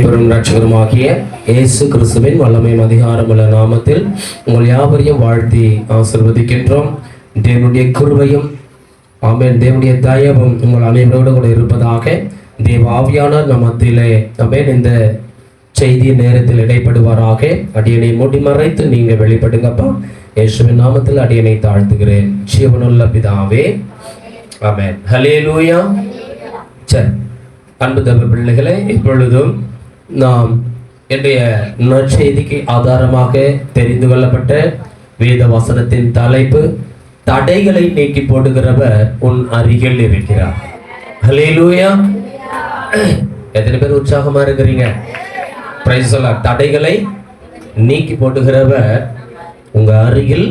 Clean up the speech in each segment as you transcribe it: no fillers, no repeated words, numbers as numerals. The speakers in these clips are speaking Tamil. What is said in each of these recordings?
பெரும் ரட்சகருமாகிய இயேசு கிறிஸ்துவின் வல்லமையும் அதிகாரமுள்ள நாமத்தில் உங்கள் யாவரையும் வாழ்த்தி ஆசீர்வதிக்கின்றோம். தேவனுடைய கிருபையும் ஆமென், தேவனுடைய தயவும் உங்கள் அனைவரோடு கூட இருப்பதாக. தேவ ஆவியானவர் நம் மத்தியிலே ஆமென் இந்த செய்திய நேரத்தில் இடைப்படுவாராக. அடியனை முடிமறைத்து நீங்க வெளிப்படுங்கப்பா. இயேசுவின் நாமத்தில் அடியனை தாழ்த்துகிறேன். ஜீவனுள்ள பிதாவே ஆமென். ஹல்லேலூயா. சரி, அன்பு தேவ பிள்ளைகளே, இப்பொழுதும் நாம் என்னுடைய நற்செய்திக்கு ஆதாரமாக தெரிந்து கொள்ளப்பட்ட வேத வசனத்தின் தலைப்பு, தடைகளை நீக்கி போடுகிறவர் உன் அருகில் இருக்கிறார். ஹல்லேலூயா. எத்தனை பேர் உற்சாகமா இருக்கிறீங்க? Price the Lord. தடைகளை நீக்கி போடுகிறவர் உங்க அருகில்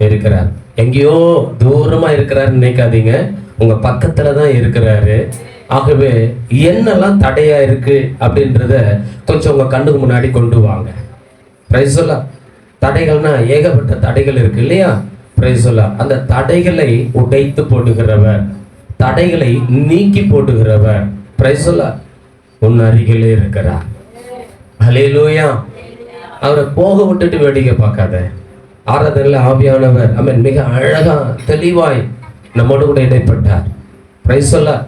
இருக்கிறார். எங்கேயோ தூரமா இருக்கிறார் நினைக்காதீங்க, உங்க பக்கத்துல தான் இருக்கிறாரு. ஆகவே என்னெல்லாம் தடையா இருக்கு அப்படின்றத கொஞ்சம் உங்க கண்ணுக்கு முன்னாடி கொண்டு வாங்க. Price the Lord. தடைகள்னா ஏகப்பட்ட தடைகள் இருக்கு இல்லையா? Price the Lord. அந்த தடைகளை உடைத்து போடுகிறவர், தடைகளை நீக்கி போடுகிறவர் பிரைஸ் தி லார்ட் உன் அருகிலே இருக்கிறார். ஹல்லேலூயா. அவரை போக விட்டுட்டு வேடிக்கை பார்க்காத. ஆராதனையில் ஆவியானவர் ஆமென் மிக அழகா தெளிவாய் நம்மோடு கூட இடைப்பட்டார். Price the Lord.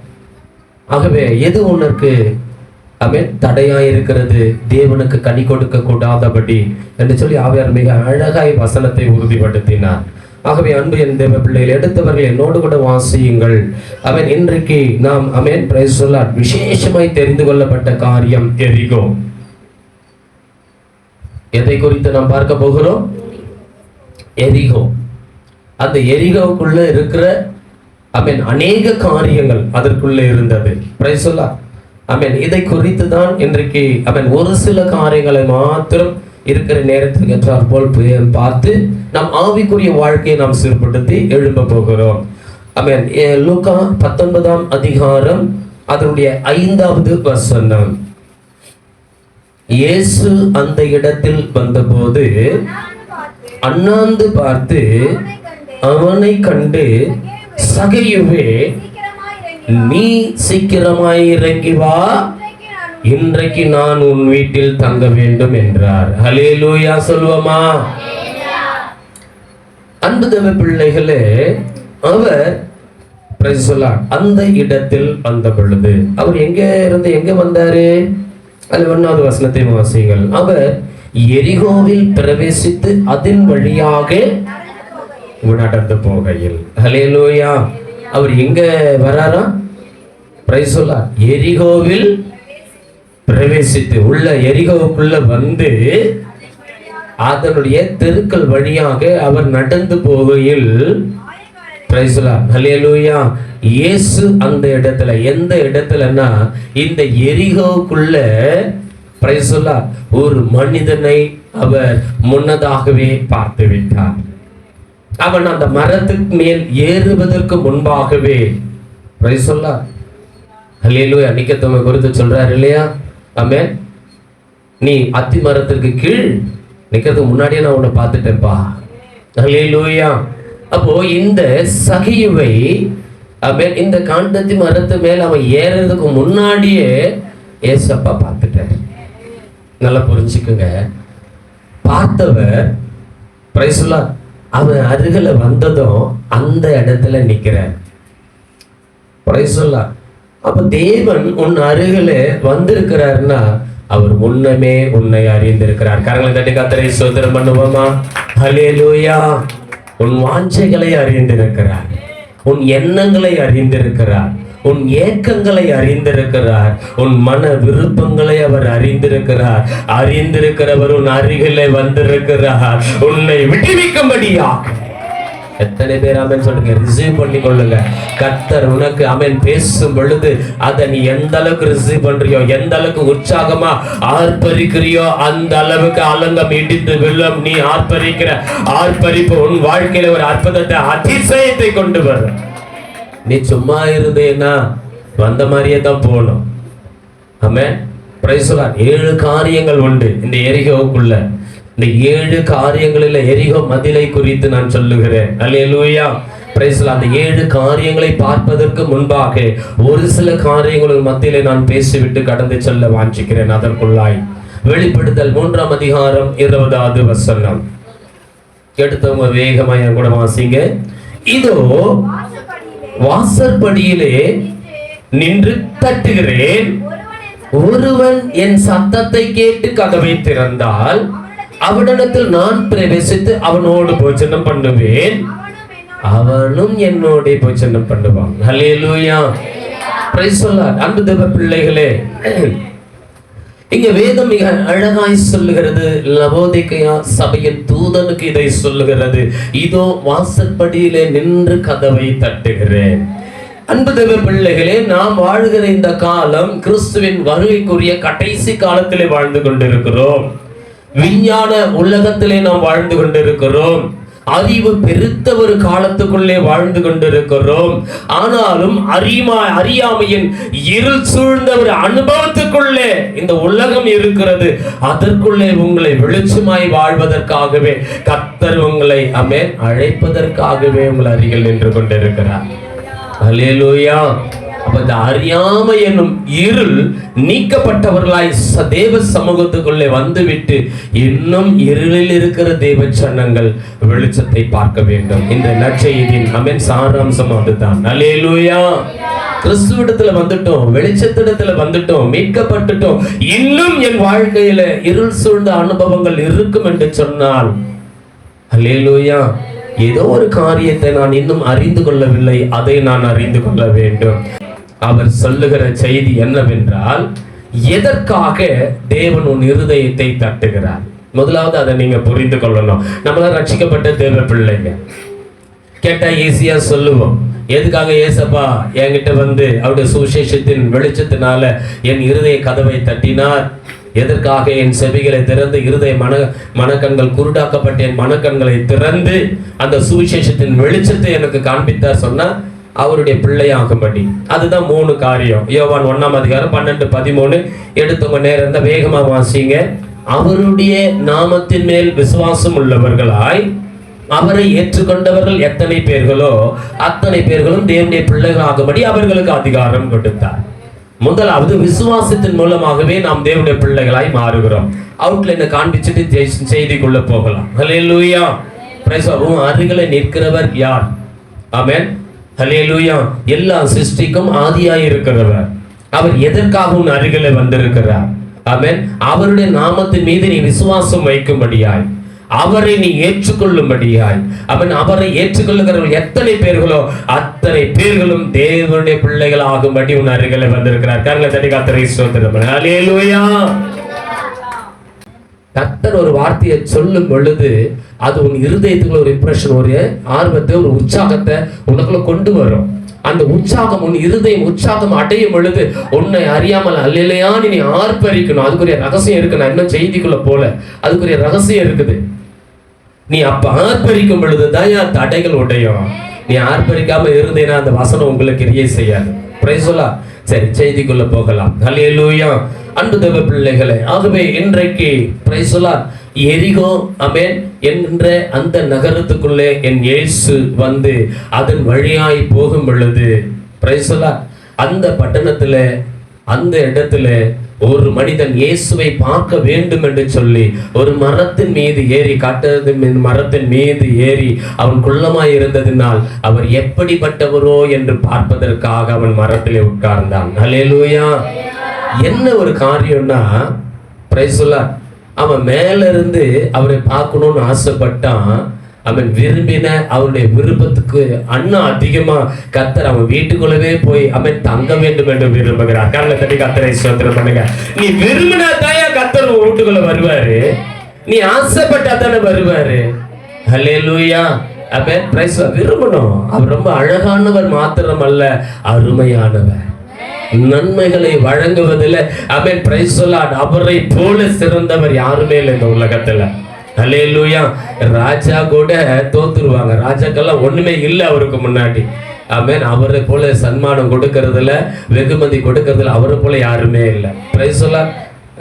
ஆகவே எது உனக்கு ஆமென் தடையாய் இருக்கிறது, தேவனுக்கு கனி கொடுக்க கூடாதபடி என்று சொல்லி ஆவியார் மிக அழகாய் வசனத்தை உறுதிப்படுத்தினார். ஆகவே அன்பு என் தேவ பிள்ளைகள், எடுத்தவர்கள் என்னோடு கூட வாசியுங்கள். அவன் இன்றைக்கு நாம் ஆமென் பிரைஸ் தி லார்ட் விசேஷமாய் தெரிந்து கொள்ளப்பட்ட காரியம் எரிகோ. எதை குறித்து நாம் பார்க்க போகிறோம்? எரிகோ. அந்த எரிகோவுக்குள்ள இருக்கிற ஆமென் அநேக காரியங்கள் அதற்குள்ளே இருந்தது. Price the Lord. ஆமென் இதை குறித்து தான் இன்றைக்கு ஆமென் ஒரு சில காரியங்களை மாத்திரம் இருக்கிற நேரத்துக்கு ஏற்றாற் போல் பார்த்து நம் ஆவிக்குரிய வாழ்க்கையை நாம் சீர்படுத்தி எழும்ப போகிறோம். ஆமென். லூக்கா 19ஆம் அதிகாரம் அதனுடைய 5வது வசனம். இயேசு அந்த இடத்தில் வந்தபோது அண்ணாந்து பார்த்து அவனை கண்டு, சகையுவே, நீ சீக்கிரமாய் இறங்கி வா, இன்றைக்கு நான் உன் வீட்டில் தங்க வேண்டும் என்றார். ஹல்லேலூயா சொல்வோமா? அன்பு தேவ பிள்ளைகளே, அவர் பிரைஸ் தி லார்ட் அந்த இடத்தில் வந்த பொழுது அவர் எங்க இருந்து எங்க வந்தாரு? அது 1வது வசனத்தை வாசியுங்கள். அவர் எரிகோவில் பிரவேசித்து அதன் வழியாக நடந்து போகையில். ஹல்லேலூயா. அவர் எங்க வராரா? பிரைஸ் தி லார்ட் எரிகோவில் பிரவேசித்து உள்ள எரிகோவுக்குள்ள வந்து அதனுடைய தெருக்கள் வழியாக அவர் நடந்து போகையில் பிரைஸ் தி லார்ட் ஹல்லேலூயா. இயேசு அந்த இடத்துல, எந்த இடத்துலன்னா இந்த எரிகோவுக்குள்ள பிரைஸ் தி லார்ட் ஒரு மனிதனை அவர் முன்னதாகவே பார்த்து விட்டார். அவன் அந்த மரத்துக்கு மேல் ஏறுவதற்கு முன்பாகவே பிரைஸ் தி லார்ட் ஹல்லேலூயா நிக்கத்தவங்க குறித்து சொல்றாரு இல்லையா? ஆமென். நீ அத்தி மரத்திற்கு கீழ் நிக்கிறதுக்கு முன்னாடியே நான் உன்னை பார்த்துட்டேன்ப்பா. ஹல்லேலூயா. அப்போ இந்த சகியுவை ஆமென் இந்த காண்டத்தி மரத்து மேல் அவன் ஏறதுக்கு முன்னாடியே ஏசப்பா பார்த்துட்டார். நல்லா புரிஞ்சுக்குங்க. பார்த்தவர் பிரைஸ் தி லார்ட் அவன் அருகில வந்ததும் அந்த இடத்துல நிக்கிறார். Price the Lord. அப்ப தேவன் உன் அருகில வந்திருக்கிறார்னா அவர் முன்னமே உன்னை அறிந்திருக்கிறார். கரங்களை தட்டி கர்த்தரை ஸ்தோத்திரம் பண்ணுவோமா? ஹல்லேலூயா. உன் வாஞ்சைகளை அறிந்திருக்கிறார், உன் எண்ணங்களை அறிந்திருக்கிறார், உன் ஏக்கங்களை அறிந்திருக்கிறார், உன் மன விருப்பங்களை அவர் அறிந்திருக்கிறார். அறிந்திருக்கிறவர் உன் அருகிலே வந்திருக்கிறார் உன்னை விடுவிக்கும்படியாக. எத்தனை பேர் ஆமென் சொல்லுங்க? ரிசீவ் பண்ணி கொள்ளுங்க. கர்த்தர் உனக்கு ஆமென் பேசும் பொழுது அதை நீ எந்த அளவுக்கு ரிசீவ் பண்றியோ, எந்த அளவுக்கு உற்சாகமா ஆர்ப்பரிக்கிறியோ அந்த அளவுக்கு அலங்கம் இடித்து விழும். நீ ஆர்ப்பரிக்கிற ஆர்ப்பரிப்பு உன் வாழ்க்கையில ஒரு அற்புதத்தை, அதிசயத்தை கொண்டு வரும். நீ சும்மா இருந்தேன்னா வந்த மாதிரியே தான் போகணும். ஆமென். Price the Lord. 7 காரியங்கள் உண்டு இந்த எரிகோவுக்குள்ள. இந்த 7 காரியங்களில் எரிகோ மதிலை குறித்து நான் சொல்லுகிறேன். அல்லேலூயா. அந்த 7 காரியங்களை பார்ப்பதற்கு முன்பாக ஒரு சில காரியங்கள் மத்தியிலே நான் பேசிவிட்டு கடந்து செல்ல வாஞ்சிக்கிறேன். அதற்குள்ளாய் வெளிப்படுத்தல் 3ஆம் அதிகாரம் 20வது வசனம் எடுத்தவங்க வேகமா என் கூட வாசிங்க. இதோ வாசற்படியிலே நின்று தட்டுகிறேன், ஒருவன் என் சத்தத்தை கேட்டு கதவை திறந்தால் அவனிடத்தில் நான் பிரவேசித்து அவனோடு போஜனம் பண்ணுவேன், அவனும் என்னோட போஜனம் பண்ணுவான். ஹல்லேலூயா, பிரைஸ் தி லார்ட். அன்பு தேவ பிள்ளைகளே, இங்க வேதம் மிக அழகாய் சொல்லுகிறது. லவோதிக்கேயா சபையின் தூதனுக்கு இதை சொல்லுகிறது. இதோ வாசற்படியிலே நின்று கதவை தட்டுகிறேன். அன்பு தேவ பிள்ளைகளே, நாம் வாழ்கிற இந்த காலம் கிறிஸ்துவின் வருகைக்குரிய கடைசி காலத்திலே வாழ்ந்து கொண்டிருக்கிறோம். விஞ்ஞான உலகத்திலே நாம் வாழ்ந்து கொண்டிருக்கிறோம். அறிவு பெருத்த ஒரு காலத்துக்குள்ளே வாழ்ந்து கொண்டிருக்கிறோம். ஆனாலும் அறியாமையின் இருள் சூழ்ந்த ஒரு அனுபவத்துக்குள்ளே இந்த உலகம் இருக்கிறது. அதற்குள்ளே உங்களை வெளிச்சமாய் வாழ்வதற்காகவே கர்த்தர் உங்களை அழைப்பதற்காகவே உங்கள் அருகில் நின்று கொண்டிருக்கிறார். ஹல்லேலூயா. அப்ப இந்த அறியாமை என்னும் இருள் நீக்கப்பட்டவர்களாய் தேவ சமூகத்துக்குள்ளே வந்துவிட்டு இன்னும் இருளில் இருக்கிற தேவ ஜனங்கள் வெளிச்சத்தை பார்க்க வேண்டும். இந்த நற்செய்தியின் சாராம்சம் அதுதான். ஹல்லேலூயா. கிறிஸ்துவிடத்துல வந்துட்டோம், வெளிச்சத்திடத்துல வந்துட்டோம், மீட்கப்பட்டுட்டோம். இன்னும் என் வாழ்க்கையில இருள் சூழ்ந்த அனுபவங்கள் இருக்கும் என்று சொன்னால், ஹல்லேலூயா, ஏதோ ஒரு காரியத்தை நான் இன்னும் அறிந்து கொள்ளவில்லை, அதை நான் அறிந்து கொள்ள வேண்டும். அவர் சொல்லுகிற செய்தி என்னவென்றால், எதற்காக தேவன் உன் இருதயத்தை தட்டுகிறார்? முதலாவது அதை நீங்க புரிந்து கொள்ளணும். நம்மள ரட்சிக்கப்பட்ட தேவ பிள்ளைங்க கேட்டா ஈஸியா சொல்லுவோம். எதுக்காக ஏசப்பா என்கிட்ட வந்து அவருடைய சுவிசேஷத்தின் வெளிச்சத்தினால என் இருதய கதவை தட்டினார்? எதற்காக என் செவிகளை திறந்து இருதய மனக்கண்கள் குருடாக்கப்பட்ட என் மனக்கண்களை திறந்து அந்த சுவிசேஷத்தின் வெளிச்சத்தை எனக்கு காண்பித்தார் சொன்னா அவருடைய பிள்ளையாகும்படி. அதுதான் 3 காரியம். யோவான் 1ஆம் அதிகாரம் 12-13 எடுத்தவங்க நேரம் இருந்தா வேகமா வாசிங்க. அவருடைய நாமத்தின் மேல் விசுவாசம் உள்ளவர்களாய் அவரை ஏற்றுக்கொண்டவர்கள் எத்தனை பேர்களோ அத்தனை பேர்களும் தேவனுடைய பிள்ளைகளாகும்படி அவர்களுக்கு அதிகாரம் கொடுத்தார். முதலாவது விசுவாசத்தின் மூலமாகவே நாம் தேவனுடைய பிள்ளைகளாய் மாறுகிறோம். அவுட்லைனை காண்பிச்சுட்டு செய்திக்குள்ள போகலாம். ஹல்லேலூயா. Praise the lord. அருகிலே நிற்கிறவர் யார்? ஆமென். ஹல்லேலூயா. எல்லா சிருஷ்டிக்கும் ஆதியாய் இருக்கிறவர். அவர் எதற்காக உன் அருகிலே வந்திருக்கிறார்? ஆமென். அவருடைய நாமத்தின் மீது நீ விசுவாசம் வைக்கும்படியாய், அவரை நீ ஏற்றுக்கொள்ளும்படியாய். அவரை ஏற்றுக்கொள்ளுகிறவர்கள் எத்தனை பேர்களோ அத்தனை பேர்களும் தேவனுடைய பிள்ளைகள் ஆகும்படி உன் அருகிலே வந்திருக்கிறார். கர்த்தரை தட்டி கர்த்தரை ஸ்தோத்திரம். ஹல்லேலூயா. கர்த்தர் ஒரு வார்த்தையை சொல்லும் பொழுது அது உன் இருதயத்துக்குள்ள ஒரு இம்ப்ரெஷன், ஒரு ஆர்வத்தை, ஒரு உற்சாகத்தை உனக்குள்ள கொண்டு வரும். அந்த உற்சாகம், உன் இருதயம் உற்சாகம் அடையும் பொழுது உன்னை அறியாமல் அல்லையான்னு நீ ஆர்ப்பரிக்கணும். அதுக்குரிய ரகசியம் இருக்கு. நான் இன்னும் செய்திக்குள்ள போல, அதுக்குரிய ரகசியம் இருக்குது. நீ அப்ப ஆர்ப்பரிக்கும் பொழுதுதான் தடைகள் உடையும். நீ ஆர்ப்பரிக்காம இருந்தேன்னா அந்த வசனம் உங்களுக்கு கிரியை செய்யாது. Price the Lord. சரி, செய்திக்குள்ள போகலாம். ஹல்லேலூயா. அன்பு தேவ பிள்ளைகளே, ஆகவே இன்றைக்கு பிரைஸ் தி லார்ட் எரிகோ ஆமென் என்ற அந்த நகரத்துக்குள்ளே என் இயேசு வந்து அதன் வழியாய் போகும் பொழுது பிரைஸ் தி லார்ட் அந்த பட்டணத்துல அந்த இடத்துல ஒரு மனிதன் இயேசுவை பார்க்க வேண்டும் என்று சொல்லி ஒரு மரத்தின் மீது ஏறி, மரத்தின் மீது ஏறி அவன் குள்ளமாய் இருந்ததினால் அவர் எப்படிப்பட்டவரோ என்று பார்ப்பதற்காக அவன் மரத்திலே உட்கார்ந்தான். ஹல்லேலூயா. என்ன ஒரு காரியம்னா, பிரைஸ் தி லார்ட், அவன் மேல இருந்து அவரை பார்க்கணும்னு ஆசைப்பட்டான். அவன் விரும்பின அவருடைய விருப்பத்துக்கு அண்ணன் அதிகமா கர்த்தர் அவன் வீட்டுக்குள்ளவே போய் அவன் தங்க வேண்டும் என்று விரும்புகிறார். கர்த்தரை தட்டி கர்த்தரை ஸ்தோத்திரம் பண்ணுங்க. நீ விரும்பினா தாயா கர்த்தர் வீட்டுக்குள்ள வருவாரு, நீ ஆசைப்பட்டா தானே வருவாரு. ஹல்லேலூயா. அவன் பிரைஸ் விரும்பணும். அவர் ரொம்ப அழகானவர் மாத்திரம் அல்ல, அருமையானவர். நன்மைகளை வழங்குவதில் அவன் பிரைஸ் தி லார்ட் அவரை போல சிறந்தவர் யாருமே இல்லை இந்த உலகத்துல. ஹல்லேலூயா. ராஜா கூட தோத்துருவாங்க. ராஜாக்கெல்லாம் ஒண்ணுமே இல்லை அவருக்கு முன்னாடி. ஆமென். அவரை போல சன்மானம் கொடுக்கறதுல, வெகுமதி கொடுக்கறதுல அவரை போல யாருமே இல்லை. Price the Lord.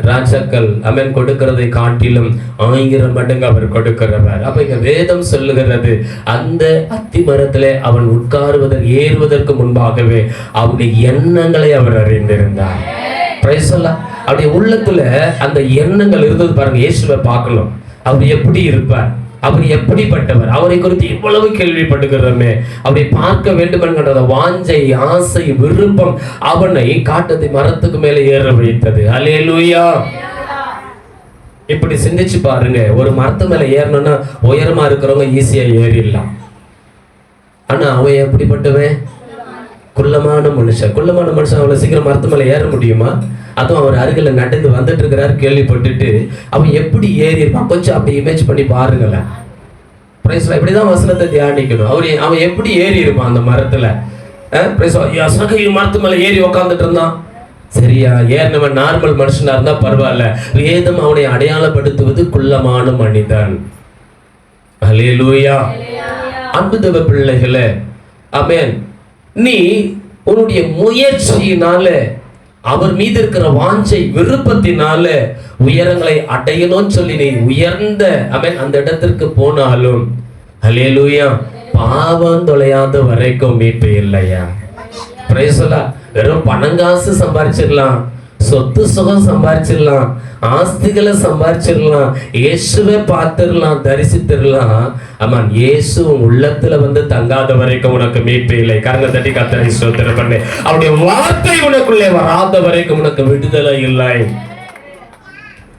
ராஜாக்கள் அமேன் கொடுக்கிறதை காட்டிலும் 1000 மடங்கு அவர் கொடுக்கிறவர். அப்ப இங்க வேதம் சொல்லுகிறது, அந்த அத்தி மரத்திலே அவன் ஏறுவதற்கு முன்பாகவே அவருடைய எண்ணங்களை அவர் அறிந்திருந்தார். பிரைஸ் எல்லாம் அவருடைய உள்ளத்துல அந்த எண்ணங்கள் இருந்தது பாருங்க. இயேசுவை பார்க்கணும், அவர் எப்படி இருப்பார், அவர் எப்படிப்பட்டவர், அவரை குறித்து இவ்வளவு கேள்விப்படுகிறோமே, அவரை பார்க்க வேண்டும் என்கிற வாஞ்சை, ஆசை, விருப்பம் அவனை காட்டத்தை மரத்துக்கு மேலே ஏற வைத்தது. அல்லேலூயா. இப்படி சிந்திச்சு பாருங்க, ஒரு மரத்து மேல ஏறணும்னா உயரமா இருக்கிறவங்க ஈஸியா ஏறிடலாம். ஆனா அவன் எப்படிப்பட்டவன்? குள்ளமான மனுஷன். அவ்வளவு சீக்கிரம் மரத்து மேல ஏற முடியுமா? அதுவும் அவர் அருகில் நடந்து வந்துட்டு இருக்கிறார் கேள்விப்பட்டுட்டு அவன் எப்படி ஏறி இருப்பான்? கொஞ்சம் அப்படி இமேஜ் பண்ணி பாருங்களேன். இப்படிதான் வசனத்தை தியானிக்கணும். அவன் எப்படி ஏறி இருப்பான் அந்த மரத்துல? மரத்து மேல ஏறி உக்காந்துட்டு இருந்தான். சரியா? ஏறினவன் நார்மல் மனுஷனா இருந்தா பரவாயில்ல. வேதம் அவனை அடையாளப்படுத்துவது குள்ளமான மனிதன். அல்லேலூயா. அன்பு தேவ பிள்ளைகளே, ஆமென். நீ உன்னுடைய முயற்சியினால, அவர் மீது இருக்கிற வாஞ்சை, விருப்பத்தினால உயரங்களை அடையணும்னு சொல்லி நீ உயர்ந்த அந்த இடத்திற்கு போனாலும், அல்லேலூயா, பாவம் தொலையாத வரைக்கும் மீட்பு இல்லையா? பிரைஸ் எல்லாம். வெறும் பணங்காசு சம்பாரிச்சிடலாம், சொத்து சுகம் சம்பாரிச்சிடலாம், ஆஸ்திகளை சம்பாரிச்சிடலாம், இயேசுவை பார்த்துடலாம், தரிசித்திடலாம். ஆமாம், இயேசு உள்ளத்துல தங்காத வரைக்கும் உனக்கு மீட்பு இல்லை. கரங்க தட்டி கர்த்தரை ஸ்தோத்திரம் பண்ணு. அவருடைய வார்த்தை உனக்குள்ளே வராத வரைக்கும் உனக்கு விடுதலை இல்லை.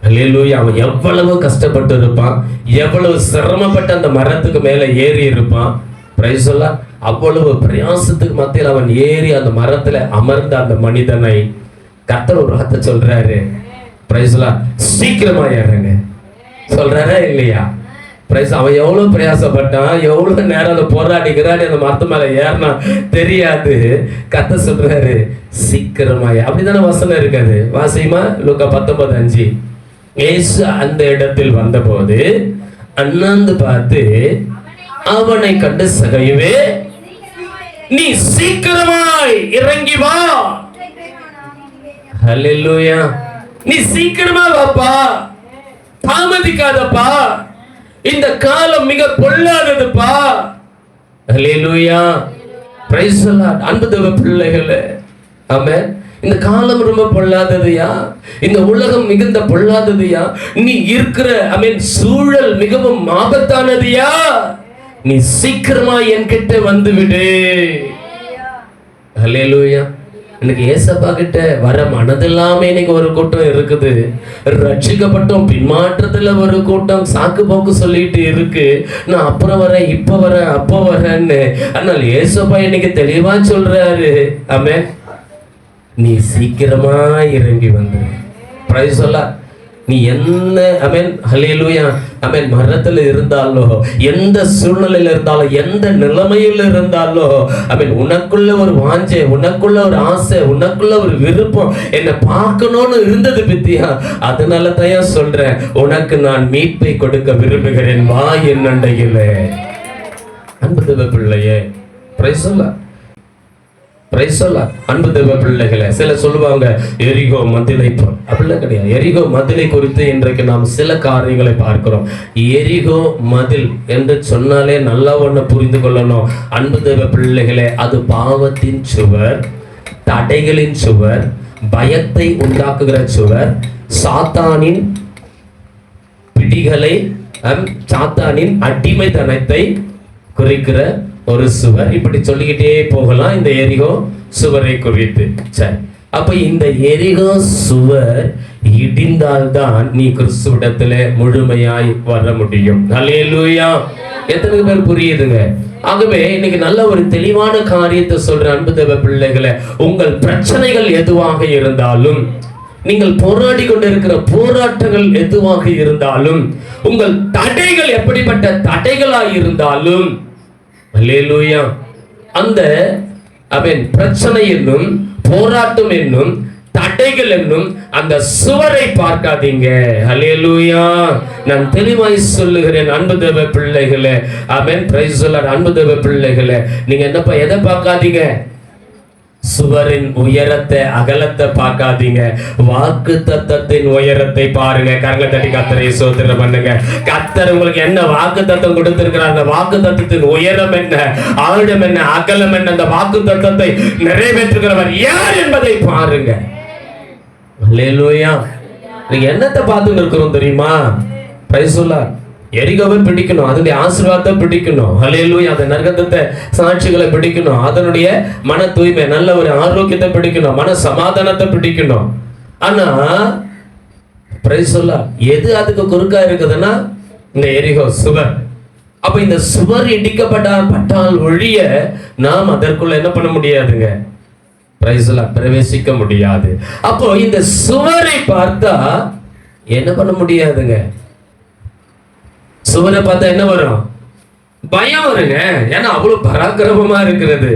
அல்லேலூயா. அவன் எவ்வளவு கஷ்டப்பட்டு இருப்பான், எவ்வளவு சிரமப்பட்டு அந்த மரத்துக்கு மேல ஏறி இருப்பான். பிரைஸ் எல்லாம். அவ்வளவு பிரயாசத்துக்கு மத்தியில் அவன் ஏறி அந்த மரத்துல அமர்ந்த அந்த மனிதனை கர்த்தர் ஒரு வார்த்தை சொல்றாரு. பிரைஸ் எல்லாம். சீக்கிரமா ஏறுங்க சொல்றாரா இல்லையா? பிரைஸ். அவன் எவ்வளவு பிரயாசப்பட்டான், எவ்வளவு நேரம் அந்த போராடிக்கிறான், அந்த மரத்து மேல ஏறினா தெரியாது. கர்த்தர் சொல்றாரு சீக்கிரமா. அப்படித்தானே வசனம் இருக்காது. வாசிமா லூக்கா 19:5. இயேசு அந்த இடத்தில் வந்தபோது அண்ணாந்து பார்த்து அவனை கண்டு, சகையுவே, நீ சீக்கிரமாய் இறங்கி வா. ஹல்லேலூயா. நீ சீக்கிரமா வாப்பா, தாமதிக்காதப்பா, இந்த காலம் மிக பொல்லாததுப்பா. ஹல்லேலூயா. Praise the Lord. அன்பு தேவ பிள்ளைகளே, ஆமென். இந்த காலம் ரொம்ப பொல்லாததுயா, இந்த உலகம் மிகுந்த பொல்லாததுயா, நீ இருக்கிற சூழல் மிகவும் ஆபத்தானதுயா. நீ சீக்கிரமா என்கிட்ட வந்து விடு. ஹல்லேலூயா. இன்னைக்கு ஏசப்பா கிட்ட வர மனதில்லாம இன்னைக்கு ஒரு கூட்டம் இருக்குது. ரட்சிக்கப்பட்டோம், பின்மாற்றத்துல ஒரு கூட்டம் சாக்கு போக்கு சொல்லிட்டு இருக்கு. நான் அப்புறம் வரேன், இப்ப வரேன், அப்ப வரேன்னு. ஆனால் ஏசப்பா இன்னைக்கு தெளிவா சொல்றாரு, ஆமென், நீ சீக்கிரமா இறங்கி வந்துரு. பிரைஸ் எல்லாம். நீ என்ன ஹல்லேலூயா மரத்துல இருந்தாலோ, எந்த சூழ்நிலையில இருந்தாலோ, எந்த நிலைமையில இருந்தாலோ, உனக்குள்ள ஒரு வாஞ்சை, உனக்குள்ள ஒரு ஆசை, உனக்குள்ள ஒரு விருப்பம், என்னை பார்க்கணும்னு இருந்தது பித்தியா. அதனால தான் சொல்றேன், உனக்கு நான் மீட்பை கொடுக்க விரும்புகிறேன், வா என் அண்டையிலே. அன்பு தேவ பிள்ளையே, பிரைஸ் எல்லாம். அன்பு தேவ பிள்ளைகளை, சில சொல்லுவாங்க எரிகோ மதிலை, அப்படிலாம் கிடையாது. எரிகோ மதிலை குறித்து இன்றைக்கு நாம் சில காரியங்களை பார்க்கிறோம். எரிகோ மதில் என்று சொன்னாலே நல்லா ஒண்ணு புரிந்து கொள்ளணும். அன்பு தேவ பிள்ளைகளே, அது பாவத்தின் சுவர், தடைகளின் சுவர், பயத்தை உண்டாக்குகிற சுவர், சாத்தானின் பிடிகளை, சாத்தானின் அடிமைத்தனத்தை குறிக்கிற ஒரு சுவர். இப்படி சொல்லிக்கிட்டே போகலாம் இந்த எரிகோ சுவரை குறித்து. சரி, அப்ப இந்த எரிகோ சுவர் இடிந்தால்தான் நீ கிறிஸ்துவிடத்துல முழுமையாய் வர முடியும். அல்லேலூயா. எத்தனை பேர் புரியுதுங்க? ஆகவே இன்னைக்கு நல்ல ஒரு தெளிவான காரியத்தை சொல்ற அன்பு தேவ பிள்ளைகளை, உங்கள் பிரச்சனைகள் எதுவாக இருந்தாலும், நீங்கள் போராடி கொண்டிருக்கிற போராட்டங்கள் எதுவாக இருந்தாலும், உங்கள் தடைகள் எப்படிப்பட்ட தடைகளாய் இருந்தாலும், அல்லேலூயா, அந்த பிரச்சனை என்னும், போராட்டம் என்னும், தடைகள் என்னும் அந்த சுவரை பார்க்காதீங்க. அல்லேலூயா. நான் தெளிவாய் சொல்லுகிறேன் அன்பு தேவ பிள்ளைகளே, ஆமென், பிரைஸ் தி லார்ட். அன்பு தேவ பிள்ளைகளே, நீங்க என்னப்பா எதை பார்க்காதீங்க? சுவரின் உயரத்தை அகலத்தை பார்க்காதீங்க, வாக்கு தத்தத்தின் உயரத்தை பாருங்க. கரங்களை தட்டி கர்த்தரை ஸ்தோத்திரம் பண்ணுங்க. கர்த்தர் உங்களுக்கு என்ன வாக்கு தத்தம் கொடுத்திருக்கிறார், அந்த வாக்கு தத்தத்தின் உயரம் என்ன, ஆழம் என்ன, அகலம் என்ன, அந்த வாக்கு தத்தத்தை நிறைவேற்றுகிறவர் யார் என்பதை பாருங்க. அல்லேலூயா. நீங்க என்னத்தை பார்த்து இருக்கிறோம் தெரியுமா? Price the Lord. எரிகோவை பிடிக்கணும், அதனுடைய ஆசீர்வாதத்தை பிடிக்கணும். ஹல்லேலூயா. அந்த நற்கந்தத்தை சாட்சிகளை பிடிக்கணும், அதனுடைய மன தூய்மை நல்ல ஒரு ஆரோக்கியத்தை பிடிக்கணும், மன சமாதானத்தை பிடிக்கணும். ஆனா பிரைஸ் தி லார்ட், எது அதுக்கு குறுக்கா இருக்குதுன்னா இந்த எரிகோ சுவர். அப்ப இந்த சுவர் இடிக்கப்பட்டால் ஒழிய நாம் அதற்குள்ள என்ன பண்ண முடியாதுங்க, பிரைஸ் தி லார்ட், பிரவேசிக்க முடியாது. அப்போ இந்த சுவரை பார்த்தா என்ன பண்ண முடியாதுங்க. சுவரை பார்த்தா என்ன வரும்? பயம் வருங்க. ஏன்னா அவ்வளவு பராக்கிரமமா இருக்கிறது,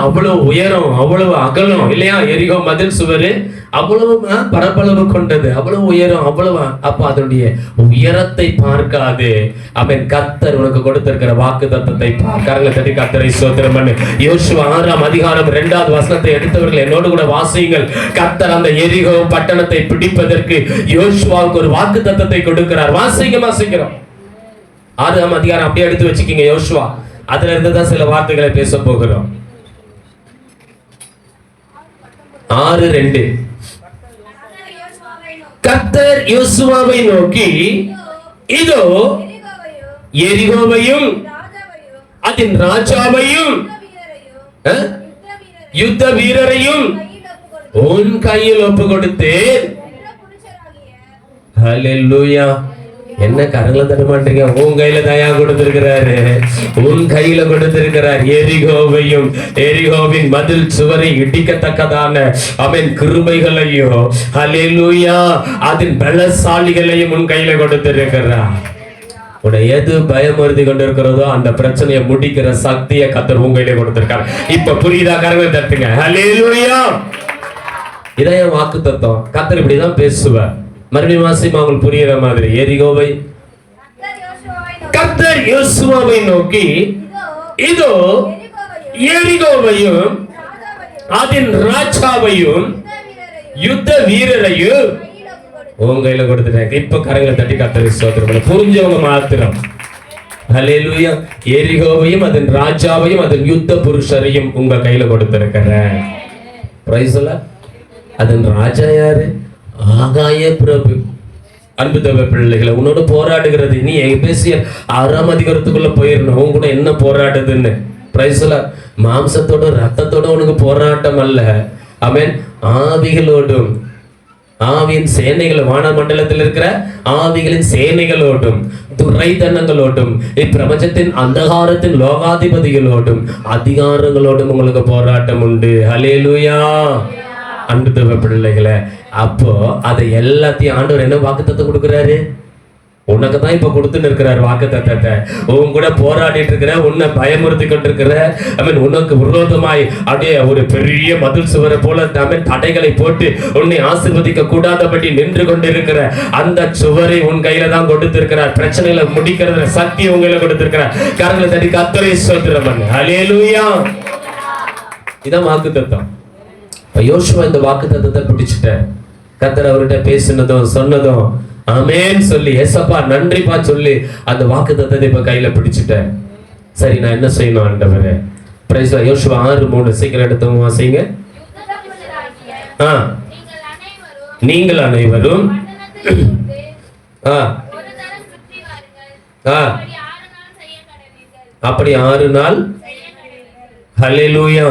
அவ்வளவு உயரம், அவ்வளவு அகலம் இல்லையா? எரிகோ மதில் சுவர் அவ்வளவு பரப்பளவு கொண்டது, அவ்வளவு உயரம், அவ்வளவு. அப்ப அதனுடைய உயரத்தை பார்க்காது. அவன் கர்த்தர் உனக்கு கொடுத்திருக்கிற வாக்கு தத்தத்தை பார்க்கறங்க. தட்டி கர்த்தரை ஸ்தோத்திரம் பண்ணு. யோசுவா 6ஆம் அதிகாரம் 2வது வசனத்தை எடுத்தவர்கள் என்னோடு கூட வாசியுங்கள். கர்த்தர் அந்த எரிகோ பட்டணத்தை பிடிப்பதற்கு யோசுவாவுக்கு ஒரு வாக்கு தத்தத்தை கொடுக்கிறார். வாசிக்கிறோம். 6ஆம் அதிகாரம் அப்படியே எடுத்து வச்சுக்கீங்க. யோசுவா அதுல இருந்து தான் சில வார்த்தைகளை பேச போகிறோம். 6:2. கர்த்தர் யோசுவாவை நோக்கி, இதோ எரிகோவையும் அதன் ராஜாவையும் யுத்த வீரரையும் உன் கையில் ஒப்பு கொடுத்தேன். ஹல்லேலூயா. என்ன கரங்களை தட்ட மாட்டீங்க? உன் கையில தயா கொடுத்திருக்கிறாரு, உன் கையில கொடுத்திருக்கிறார். எரிகோவையும் எரிகோவின் மதில் சுவரை இடிக்கத்தக்கதான அவன் கிருபைகளையும் ஹல்லேலூயா அதன் பலசாலிகளையும் உன் கையில கொடுத்திருக்கிறார். உன்னை எது பயமுறுத்தி கொண்டிருக்கிறதோ அந்த பிரச்சனையை முடிக்கிற சக்தியை கர்த்தர் உன் கையில கொடுத்திருக்கார். இப்ப புரியுதா? கரங்களை தட்டுங்க. ஹல்லேலூயா. இதான் வாக்கு தத்தம். கர்த்தர் இப்படிதான் பேசுவார். மறுபடியும் வாசிமா உங்களுக்கு புரியுற மாதிரி. எரிகோவை கர்த்தர் யோசுவாவை நோக்கி, இதோ எரிகோவையும் அதன் ராஜாவையும் யுத்த வீரரையும் உங்க கையில கொடுத்துட்டாங்க. இப்ப கரங்களை தட்டி கர்த்தரை ஸ்தோத்திரம். புரிஞ்சவங்க மாத்திரம். ஹல்லேலூயா. எரிகோவையும் அதன் ராஜாவையும் அதன் யுத்த புருஷரையும் உங்க கையில கொடுத்திருக்கிறேன். Price the Lord. அதன் ராஜா யாரு? ஆகாய பிரபு. அன்பு தேவ பிள்ளைகளை, உன்னோட போராடுகிறது. நீ எபேசியர் 6ஆம் அதிகாரத்துக்குள்ள போயிடணும். உன் கூட என்ன போராடுதுன்னு. Price the Lord. மாம்சத்தோட ரத்தத்தோட உனக்கு போராட்டம் அல்ல. ஆமென். ஆவிகளோடும், ஆவியின் சேனைகள், வான மண்டலத்தில் இருக்கிற ஆவிகளின் சேனைகளோடும், துரைத்தனங்களோடும், இப்பிரபஞ்சத்தின் அந்தகாரத்தின் லோகாதிபதிகளோடும், அதிகாரங்களோடும் உங்களுக்கு போராட்டம் உண்டு. ஹல்லேலூயா. அன்பு தேவ பிள்ளைகளை, அப்போ அதை எல்லாத்தையும் ஆண்டவர் என்ன வாக்குத்தத்தம் கொடுக்கிறாரு? உனக்கு தான் இப்ப கொடுத்துன்னு இருக்கிறார் வாக்குத்தத்தத்தை. உன் கூட போராடிட்டு இருக்கிற, உன்னை பயமுறுத்தி கொண்டிருக்கிற, உனக்கு விரோதமாய் அப்படியே ஒரு பெரிய மதில் சுவரை போல தடைகளை போட்டு உன்னை ஆசீர்வதிக்க கூடாதபடி நின்று கொண்டிருக்கிற அந்த சுவரை உன் கையில தான் கொடுத்திருக்கிறார். பிரச்சனைகளை முடிக்கிற சக்தி உன் கையில கொடுத்திருக்கிறார். கரங்களை தட்டி கர்த்தரை ஸ்தோத்திரம் பண்ணு. ஹல்லேலூயா. இதான் வாக்குத்தத்தம். யோசுவா இந்த வாக்குத்தத்தத்தை பிடிச்சிட்ட. கர்த்தர் அவர்கிட்ட பேசினதும் சொன்னதும் ஆமென் சொல்லி, ஏசப்பா நன்றிப்பா சொல்லி அந்த வாக்குத்தத்தத்தை இப்ப கையில பிடிச்சிட்டேன். சரி, நான் என்ன செய்யணும் ஆண்டவரே? Price the Lord. யோசுவா 6:3 சீக்கிரம் எடுத்து வாசிங்க. நீங்கள் அனைவரும் அப்படி 6 நாள். ஹல்லேலூயா.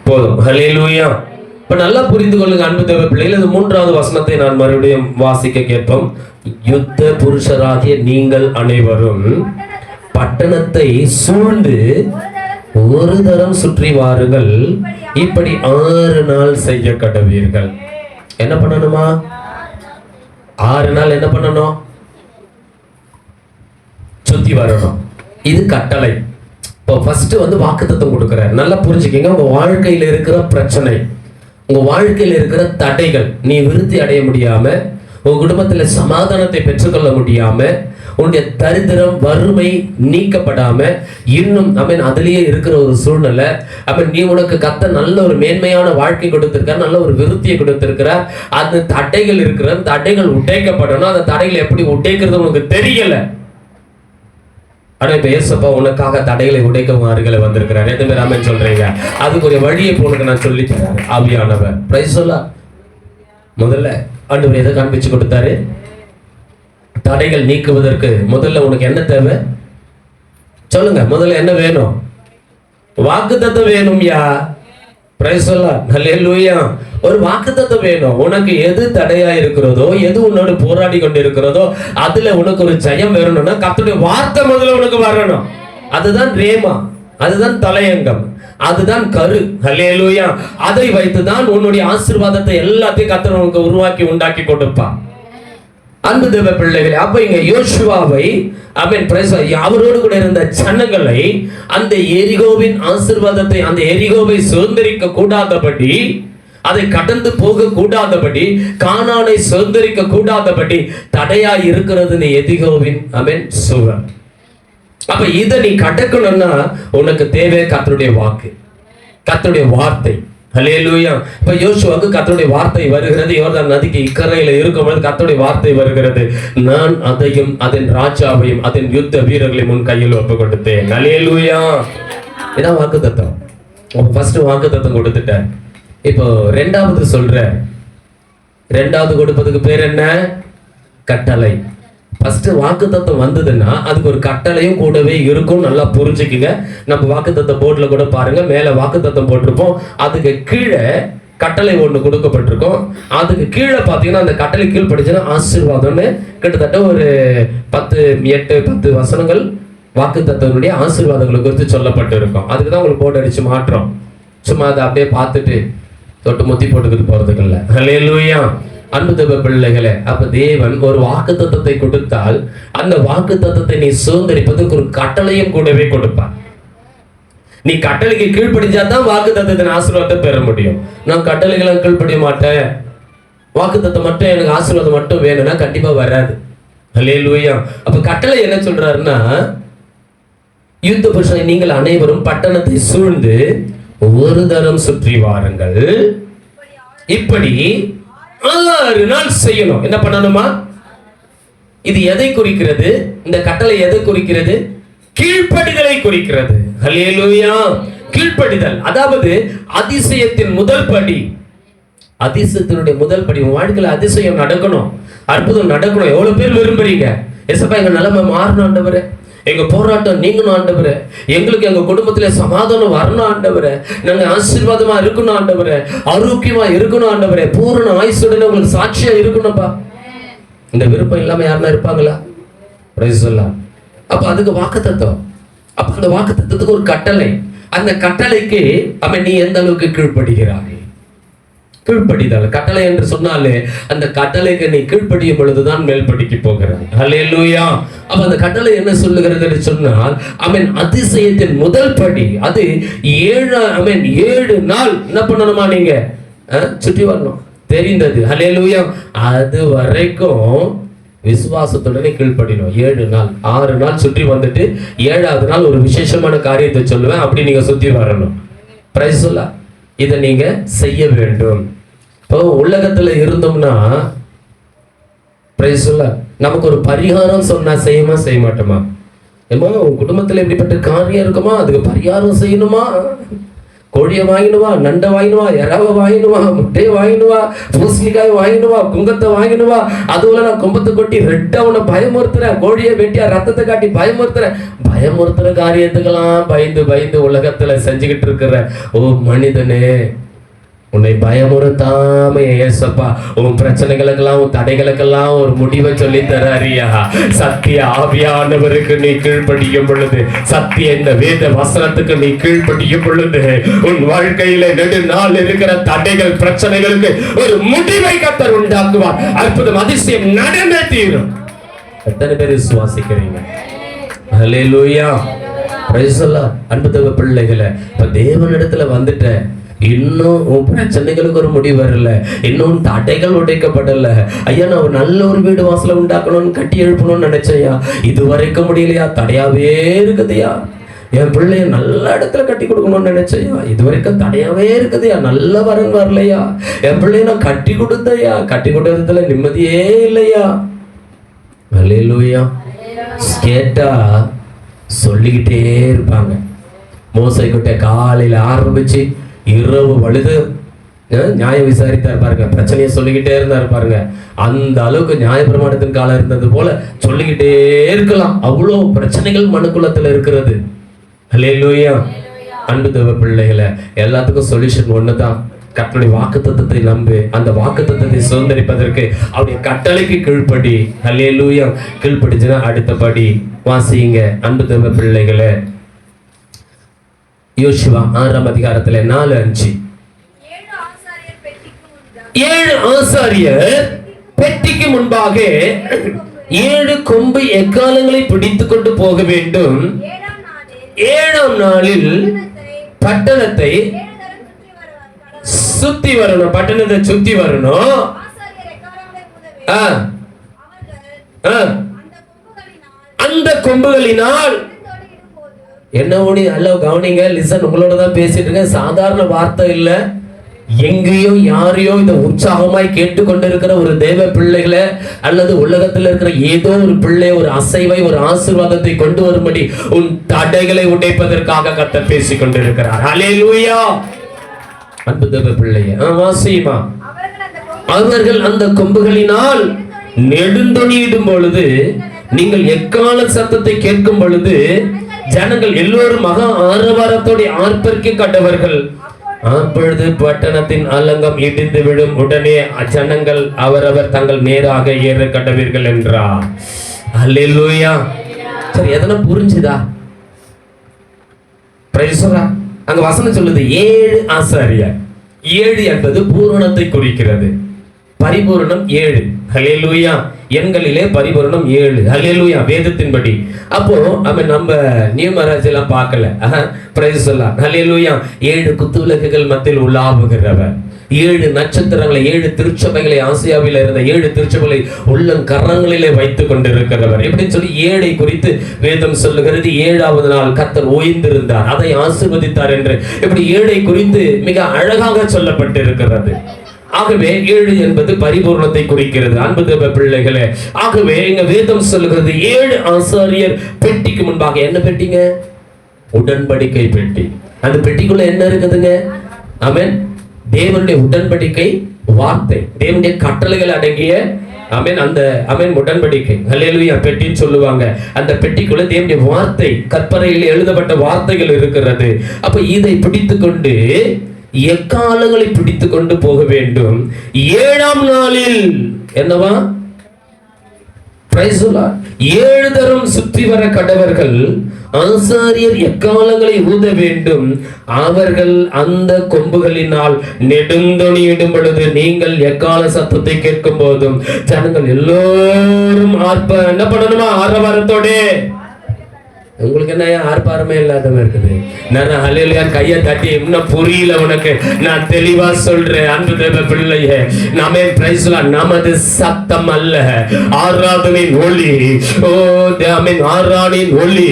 போதும். ஹல்லேலூயா. இப்ப நல்லா புரிந்து கொள்ளுங்க அன்பு தேவ பிள்ளைகள். இது 3வது வசனத்தை நான் மறுபடியும் வாசிக்க கேட்போம். யுத்த புருஷராகிய நீங்கள் அனைவரும் பட்டணத்தை சூழ்ந்து ஒரு தரம் சுற்றி வாருங்கள். இப்படி 6 நாள் செய்ய கடவீர்கள். என்ன பண்ணணுமா? 6 நாள் என்ன பண்ணணும்? சுத்தி வரணும். இது கட்டளை. இப்போ ஃபர்ஸ்ட் வாக்குத்தத்தம் கொடுக்கிறார். நல்லா புரிஞ்சுக்கங்க. உங்க வாழ்க்கையில் இருக்கிற பிரச்சனை, உங்க வாழ்க்கையில் இருக்கிற தடைகள், நீ விருத்தி அடைய முடியாம, உங்க குடும்பத்துல சமாதானத்தை பெற்றுக்கொள்ள முடியாம, உன்னுடைய தரித்திரம் வறுமை நீக்கப்படாம இன்னும் அதிலேயே இருக்கிற ஒரு சூழ்நிலை. நீ உனக்கு கத்த நல்ல ஒரு மேன்மையான வாழ்க்கை கொடுத்திருக்கார், நல்ல ஒரு விருத்தியை கொடுத்திருக்கிறார். அந்த தடைகள் இருக்கிற தடைகள் உடைக்கப்படணும். அந்த தடைகள் எப்படி உடைக்கிறது உனக்கு தெரியல. ஆனா இப்ப ஏசப்பா உனக்காக தடைகளை உடைக்கும் அருகில வந்திருக்கிறார். எத்தனை பேர் ஆமென் சொல்றீங்க? அதுக்கு ஒரு வழியை உனக்கு நான் சொல்லி தரேன். ஆவியானவர் பிரைஸ் சொல்லா. முதல்ல ஆண்டவர் எதை காண்பிச்சு கொடுத்தாரு? தடைகள் நீக்குவதற்கு முதல்ல உனக்கு என்ன தேவை சொல்லுங்க. முதல்ல என்ன வேணும்? வாக்குத்தத்தம் வேணும்யா. பிரைஸ் சொல்லா. ஹல்லேலூயா. ஒரு வாக்குத்தத்தம் வேணும். உனக்கு எது தடையா இருக்கிறதோ, எது உன்னோடு போராடி கொண்டு இருக்கிறதோ, அதுல உனக்கு ஒரு ஜெயம் வேணும்னா கர்த்தருடைய வார்த்தை முதல்ல உனக்கு வரணும். அதுதான் ரேமா, அதுதான் தலையங்கம், அதுதான் கரு. ஹல்லேலூயா. அதை வைத்துதான் உன்னுடைய ஆசீர்வாதத்தை எல்லாத்தையும் கர்த்தர் உனக்கு உருவாக்கி உண்டாக்கி கொடுப்பான். அன்பு தேவ பிள்ளைகளே, அப்ப இங்க யோசுவாவை அவரோடு கூட இருந்த ஜனங்களை அந்த எரிகோவின் ஆசீர்வாதத்தை, அந்த எரிகோவை சுதந்திரிக்க கூடாதபடி, அதை கடந்து போக கூடாதபடி, கானானை சுதந்திரிக்க கூடாதபடி தடையா இருக்கிறது எரிகோவின் சுவர். அப்ப இதை நீ கடக்கணும்னா உனக்கு தேவை கர்த்தருடைய வாக்கு, கர்த்தருடைய வார்த்தை. ஹல்லேலூயா. இப்ப யோசுவாவுக்கு கர்த்தருடைய வார்த்தை வருகிறது. யோர்தான் நதிக்கு இக்கரையில இருக்கும்போது கர்த்தருடைய வார்த்தை வருகிறது. நான் அதையும் அதன் ராஜாவையும் அதன் யுத்த வீரர்களையும் உன் கையில் ஒப்பு கொடுத்தேன். ஹல்லேலூயா. இதான் வாக்குத்தத்தம். ஃபர்ஸ்ட் வாக்குத்தத்தம் கொடுத்துட்டேன். இப்போ ரெண்டாவது சொல்ற. ரெண்டாவது கொடுப்பதுக்கு பேர் என்ன? கட்டளை. ஃபர்ஸ்ட் வாக்குத்தத்தம் வந்ததுன்னா அதுக்கு ஒரு கட்டளையும் கூடவே இருக்கும். நல்லா புரிஞ்சுக்குங்க. நம்ம வாக்குத்தத்த போர்டுல கூட பாருங்க, மேல வாக்குத்தத்தம் போட்டிருப்போம். அதுக்கு கீழே கட்டளை ஒன்று கொடுக்கப்பட்டிருக்கும். அதுக்கு கீழே பார்த்தீங்கன்னா அந்த கட்டளை கீழ் படிச்சுன்னா ஆசீர்வாதம்னு கிட்டத்தட்ட ஒரு 8-10 வசனங்கள் வாக்குத்தத்தனுடைய ஆசீர்வாதங்களை குறித்து சொல்லப்பட்டு இருக்கும். அதுக்கு தான் உங்களுக்கு போர்டு அடிச்சு மாற்றோம். சும்மா அதை அப்படியே பார்த்துட்டு தொட்டு முத்தி போட்டுக்கிட்டு போறதுக்கு இல்லை. ஹல்லேலூயா. அன்பு தேவ பிள்ளைகளே, அப்ப தேவன் ஒரு வாக்குத்தத்தத்தை கொடுத்தால் அந்த வாக்குத்தத்தத்தை நீ சுதந்திரிப்பதற்கு ஒரு கட்டளையும் கூடவே கொடுப்பார். நீ கட்டளைக்கு கீழ்ப்படிஞ்சாதான் வாக்குத்தத்தத்தின் ஆசீர்வாதத்தை பெற முடியும். நான் கட்டளைகளை கீழ்ப்படிய மாட்டேன், வாக்குத்தத்தம் மட்டும் எனக்கு ஆசீர்வாதம் மட்டும் வேணும்னா கண்டிப்பா வராது. ஹல்லேலூயா. அப்ப கட்டளை என்ன சொல்றாருன்னா, யுத்த புருஷனை நீங்கள் அனைவரும் பட்டணத்தை சூழ்ந்து ஒரு தரம் சுற்றி வாருங்கள். இப்படி 6 நாள் செய்யணும். என்ன பண்ணணுமா? இது எதை குறிக்கிறது? இந்த கட்டளை எதை குறிக்கிறது? கீழ்ப்படிதலை குறிக்கிறது. ஹல்லேலூயா. கீழ்ப்படிதல், அதாவது அதிசயத்தின் முதல் படி. அதிசயத்தினுடைய முதல் படி. உன் வாழ்க்கையில அதிசயம் நடக்கணும், அற்புதம் நடக்கணும். எவ்வளவு பேர் விரும்புறீங்க? ஏசப்பா எங்க நிலைமை மாறணும் ஆண்டவரே, எங்க போராட்டம் நீங்கணும் ஆண்டவரே, எங்களுக்கு எங்க குடும்பத்துல சமாதானம் வரணும் ஆண்டவரே, நாங்க ஆசீர்வாதமா இருக்கணும் ஆண்டவரே, ஆரோக்கியமா இருக்கணும் ஆண்டவரே, பூரண ஆயுசுடன் உங்களுக்கு சாட்சியா இருக்கணும்பா. இந்த விருப்பம் இல்லாம யாருன்னா இருப்பாங்களா? பிரைஸ் எல்லாம். அப்ப அதுக்கு வாக்குத்தத்தம். அப்ப அந்த வாக்குத்தத்தத்துக்கு ஒரு கட்டளை. அந்த கட்டளைக்கு நீ எந்த அளவுக்கு கீழ்ப்படுகிறாய்? கீழ்ப்படிதல். கட்டளை என்று சொன்னாலே அந்த கட்டளைக்கு நீ கீழ்ப்படியும் பொழுதுதான் மேல்படிக்கு போகிறாய். ஹல்லேலூயா. அப்ப அந்த கட்டளை என்ன சொல்லுகிறது என்று சொன்னால் அதிசயத்தின் முதல் படி. அது 7 நாள் என்ன பண்ணணுமா? நீங்க சுற்றி வரணும். தெரிந்தது. ஹல்லேலூயா. அது வரைக்கும் விசுவாசத்துடனே கீழ்ப்படினோம். 7 நாள் 6 நாள் சுற்றி வந்துட்டு 7வது நாள் ஒரு விசேஷமான காரியத்தை சொல்லுவேன், அப்படி நீங்க சுற்றி வரணும். பிரைஸ் சொல்லா. இதை நீங்க செய்ய வேண்டும். இப்போ உலகத்துல இருந்தோம்னா பிரைஸ் சொல்லா, நமக்கு ஒரு பரிகாரம் சொன்னா செய்ய மாட்டோமா? ஏமா உன் குடும்பத்துல எப்படிப்பட்ட காரியம் இருக்குமா, அதுக்கு பரிகாரம் செய்யணுமா? கோழியை வாங்கினுவா, நண்டை வாங்கினுவா, எறாவை வாங்கினுவா, முட்டையை வாங்கினுவா, பூசணிக்காய் வாங்கினுவா, குங்கத்தை வாங்கினுவா. அதுல நான் கும்பத்தை கொட்டி ரெட்டா உன்னை பயமுறுத்துறேன், கோழியை வெட்டியா ரத்தத்தை காட்டி பயமுறுத்துறேன். பயமுறுத்துற காரியத்துக்கெல்லாம் பயந்து பயந்து உலகத்துல செஞ்சுக்கிட்டு இருக்கிற ஓ மனிதனே, உன்னை பயமுறுத்தாம ஏசப்பா உன் பிரச்சனைகளுக்கெல்லாம் உன் தடைகளுக்கெல்லாம் ஒரு முடிவை சொல்லி தராரியா. சத்திய ஆவியானவருக்கு நீ கீழ்ப்படியும் பொழுது, சத்திய இந்த வேத வசனத்துக்கு நீ கீழ்ப்படியும் பொழுது, உன் வாழ்க்கையில நெடுநாள் இருக்கிற தடைகள் பிரச்சனைகளுக்கு ஒரு முடிவை கர்த்தர் உண்டாக்குவார். அற்புதம் அதிசயம் நடந்தே தீரும். எத்தனை பேர் விசுவாசிக்கிறீங்க? ஹல்லேலூயா, பிரைஸ் தி லார்ட். அன்பு தேவ பிள்ளைகளே, இப்ப தேவனிடத்துல வந்துட்ட, இன்னும் உன் பிரச்சனைகளுக்கு ஒரு முடிவு வரல, இன்னும் தடைகள் உடைக்கப்படல. ஐயா, நான் ஒரு நல்ல ஒரு வீடு வாசல உண்டாக்கணும்னு கட்டி எழுப்பணும்னு நினைச்சையா, இது வரைக்கும் முடியலையா, தடையாவே இருக்குதுயா. என் பிள்ளைய நல்ல இடத்துல கட்டி கொடுக்கணும்னு நினைச்சையா, இது வரைக்கும் தடையாவே இருக்குதுயா, நல்ல வரன் வரலையா. என் பிள்ளைய நான் கட்டி கொடுத்தையா, கட்டி கொடுத்ததுல நிம்மதியே இல்லையா. அல்லேலூயா. கேட்டா சொல்லிக்கிட்டே இருப்பாங்க. மோசே கிட்ட காலையில ஆரம்பிச்சு இரவு வழுது நியாயம் விசாரித்தார் பாருங்க, பிரச்சனையை சொல்லிக்கிட்டே இருந்தார் பாருங்க. அந்த அளவுக்கு நியாயப்பிரமாணத்தின் காலம் இருந்தது போல சொல்லிக்கிட்டே இருக்கலாம். அவ்வளோ பிரச்சனைகள் மனுக்குலத்துல இருக்கிறது. அல்லேலூயா. அன்பு தேவ பிள்ளைகளை, எல்லாத்துக்கும் சொல்யூஷன் ஒண்ணுதான். கர்த்தருடைய வாக்குத்தத்தத்தை நம்பு, அந்த வாக்குத்தத்தத்தை சுதந்திரிப்பதற்கு அவருடைய கட்டளைக்கு கீழ்ப்படி. அல்லேலூயா. கீழ்ப்படிச்சுன்னா அடுத்தபடி வாசிங்க. அன்பு தேவ பிள்ளைகளை, யோசுவா 6ஆம் அதிகாரத்துல 4:5, 7 ஆசாரியர் பெட்டிக்கு முன்பாக 7 கொம்பு எக்காலங்களை பிடித்துக் கொண்டு போக வேண்டும். 7ஆம் நாளில் பட்டணத்தை சுத்தி வரணும். பட்டணத்தை சுத்தி வரணும். அந்த கொம்புகளினால் என்ன ஓடி அல்ல கவனிங்க, லிசன், உங்களோட தான் பேசிட்டு இருக்கேன். சாதாரண வார்த்தை இல்ல. எங்கேயோ யாரையோ இந்த உற்சாகமாய் கேட்டுக்கொண்டிருக்கிற ஒரு தேவ பிள்ளைகளை அல்லது உலகத்தில் இருக்கிற ஏதோ ஒரு பிள்ளை ஒரு அசைவை ஒரு ஆசீர்வாதத்தை கொண்டு வரும்படி உன் தடைகளை உடைப்பதற்காக கர்த்தர் பேசிக் கொண்டிருக்கிறார். அல்லேலூயா. அன்பு தேவ பிள்ளையே, வாசிமா. அவர்கள் அந்த கொம்புகளினால் நெடுந்தொனியிடும் பொழுது, நீங்கள் எக்கால சத்தத்தை கேட்கும் பொழுது ஜனங்கள் எல்லோரும் மகா ஆரவாரத்தோட ஆர்ப்பரிக்க கண்டவர்கள். அப்பொழுது பட்டணத்தின் அலங்கம் இடிந்து விடும். உடனே ஜனங்கள் அவரவர் தங்கள் நேராக ஏற கடவீர்கள் என்றார். அல்லேலூயா. சரி, எதனா புரிஞ்சுதா? Price the Lord. அங்க வசனம் சொல்லுது 7 ஆசாரியர். 7 என்பது பூரணத்தை குறிக்கிறது. பரிபூரணம் 7. ஹல்லேலூயா. எண்களிலே பரிபூரணம் 7. ஹல்லேலூயா. வேதத்தின்படி. அப்போ நம்ம நியூமராஜ் எல்லாம் பார்க்கல. Price the lord. ஹல்லேலூயா. 7 குத்துவிளக்குகள் மத்தியில் உலாவுகிறவர், 7 நட்சத்திரங்களை, 7 திருச்சபைகளை, ஆசியாவில் இருந்த 7 திருச்சபைகளை உள்ளங்கரங்களிலே வைத்துக் கொண்டிருக்கிறவர். இப்படின்னு சொல்லி 7ஐ குறித்து வேதம் சொல்லுகிறது. 7ஆவது நாள் கர்த்தர் ஓய்ந்திருந்தார், அதை ஆசீர்வதித்தார் என்று இப்படி 7ஐ குறித்து மிக அழகாக சொல்லப்பட்டிருக்கிறது. ஆகவே 7 என்பது பரிபூர்ணத்தை குறிக்கிறது. அன்பு தேவ பிள்ளைகளே, ஆகவே இங்க வேதம் சொல்லுகிறது 7 ஆசாரியர் பெட்டிக்கு முன்பாக. என்ன பெட்டிங்க? உடன்படிக்கை பெட்டி. அந்த பெட்டிக்குள்ள என்ன இருக்குதுங்க? ஆமென். தேவனுடைய உடன்படிக்கை வார்த்தை, தேவனுடைய கட்டளைகள் அடங்கிய ஆமென் அந்த ஆமென் உடன்படிக்கை. ஹல்லேலூயா. பெட்டின்னு சொல்லுவாங்க. அந்த பெட்டிக்குள்ள தேவனுடைய வார்த்தை, கற்பனையில் எழுதப்பட்ட வார்த்தைகள் இருக்கிறது. அப்ப இதை பிடித்துக்கொண்டு எக்காலங்களை பிடித்துக் கொண்டு போக வேண்டும். 7ஆம் நாளில் என்னவா? Price the Lord. 7 தரம் சுற்றி வர கடவர்கள். ஆசாரியர் எக்காலங்களை ஊத வேண்டும். அவர்கள் அந்த கொம்புகளினால் நெடுந்தொனியிடும் பொழுது, நீங்கள் எக்கால சத்தத்தை கேட்கும் போதும் ஜனங்கள் எல்லோரும் என்ன பண்ணணுமா? ஆரவாரத்தோட. உங்களுக்கு என்ன ஆர்ப்பாரமே இல்லாதவ இருக்குது? நான் ஹல்லேலூயா கையை தட்டி, இன்னும் புரியல உனக்கு, நான் தெளிவா சொல்றேன். அன்பு தேவ பிள்ளையே, நாமே பிரைஸ் தி லார்ட். நமது சத்தம் அல்ல, ஆராதனையின் ஒளி. ஓ ஆமென். ஆராதனையின் ஒளி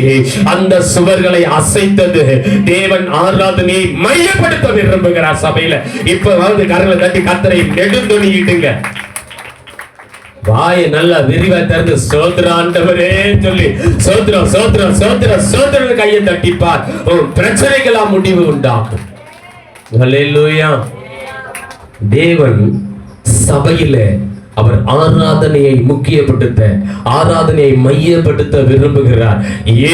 அந்த சுவர்களை அசைத்தது. தேவன் ஆராதனையை மையப்படுத்த விரும்புகிறார் சபையில. இப்ப வந்து கரங்களை தட்டி கர்த்தரை நெடுந்தொனியிடுங்க. வாயை நல்லா விரிவா திறந்து ஸ்தோத்திர ஆண்டவரே சொல்லி ஸ்தோத்திரம் ஸ்தோத்திரம் ஸ்தோத்திரம் ஸ்தோத்திரம் கையை தட்டிப்பார். பிரச்சனைக்கெல்லாம் முடிவு உண்டாகும். ஹல்லேலூயா. தேவன் சபையிலே அவர் ஆராதனையை முக்கியப்படுத்த, ஆராதனையை மையப்படுத்த விரும்புகிறார்.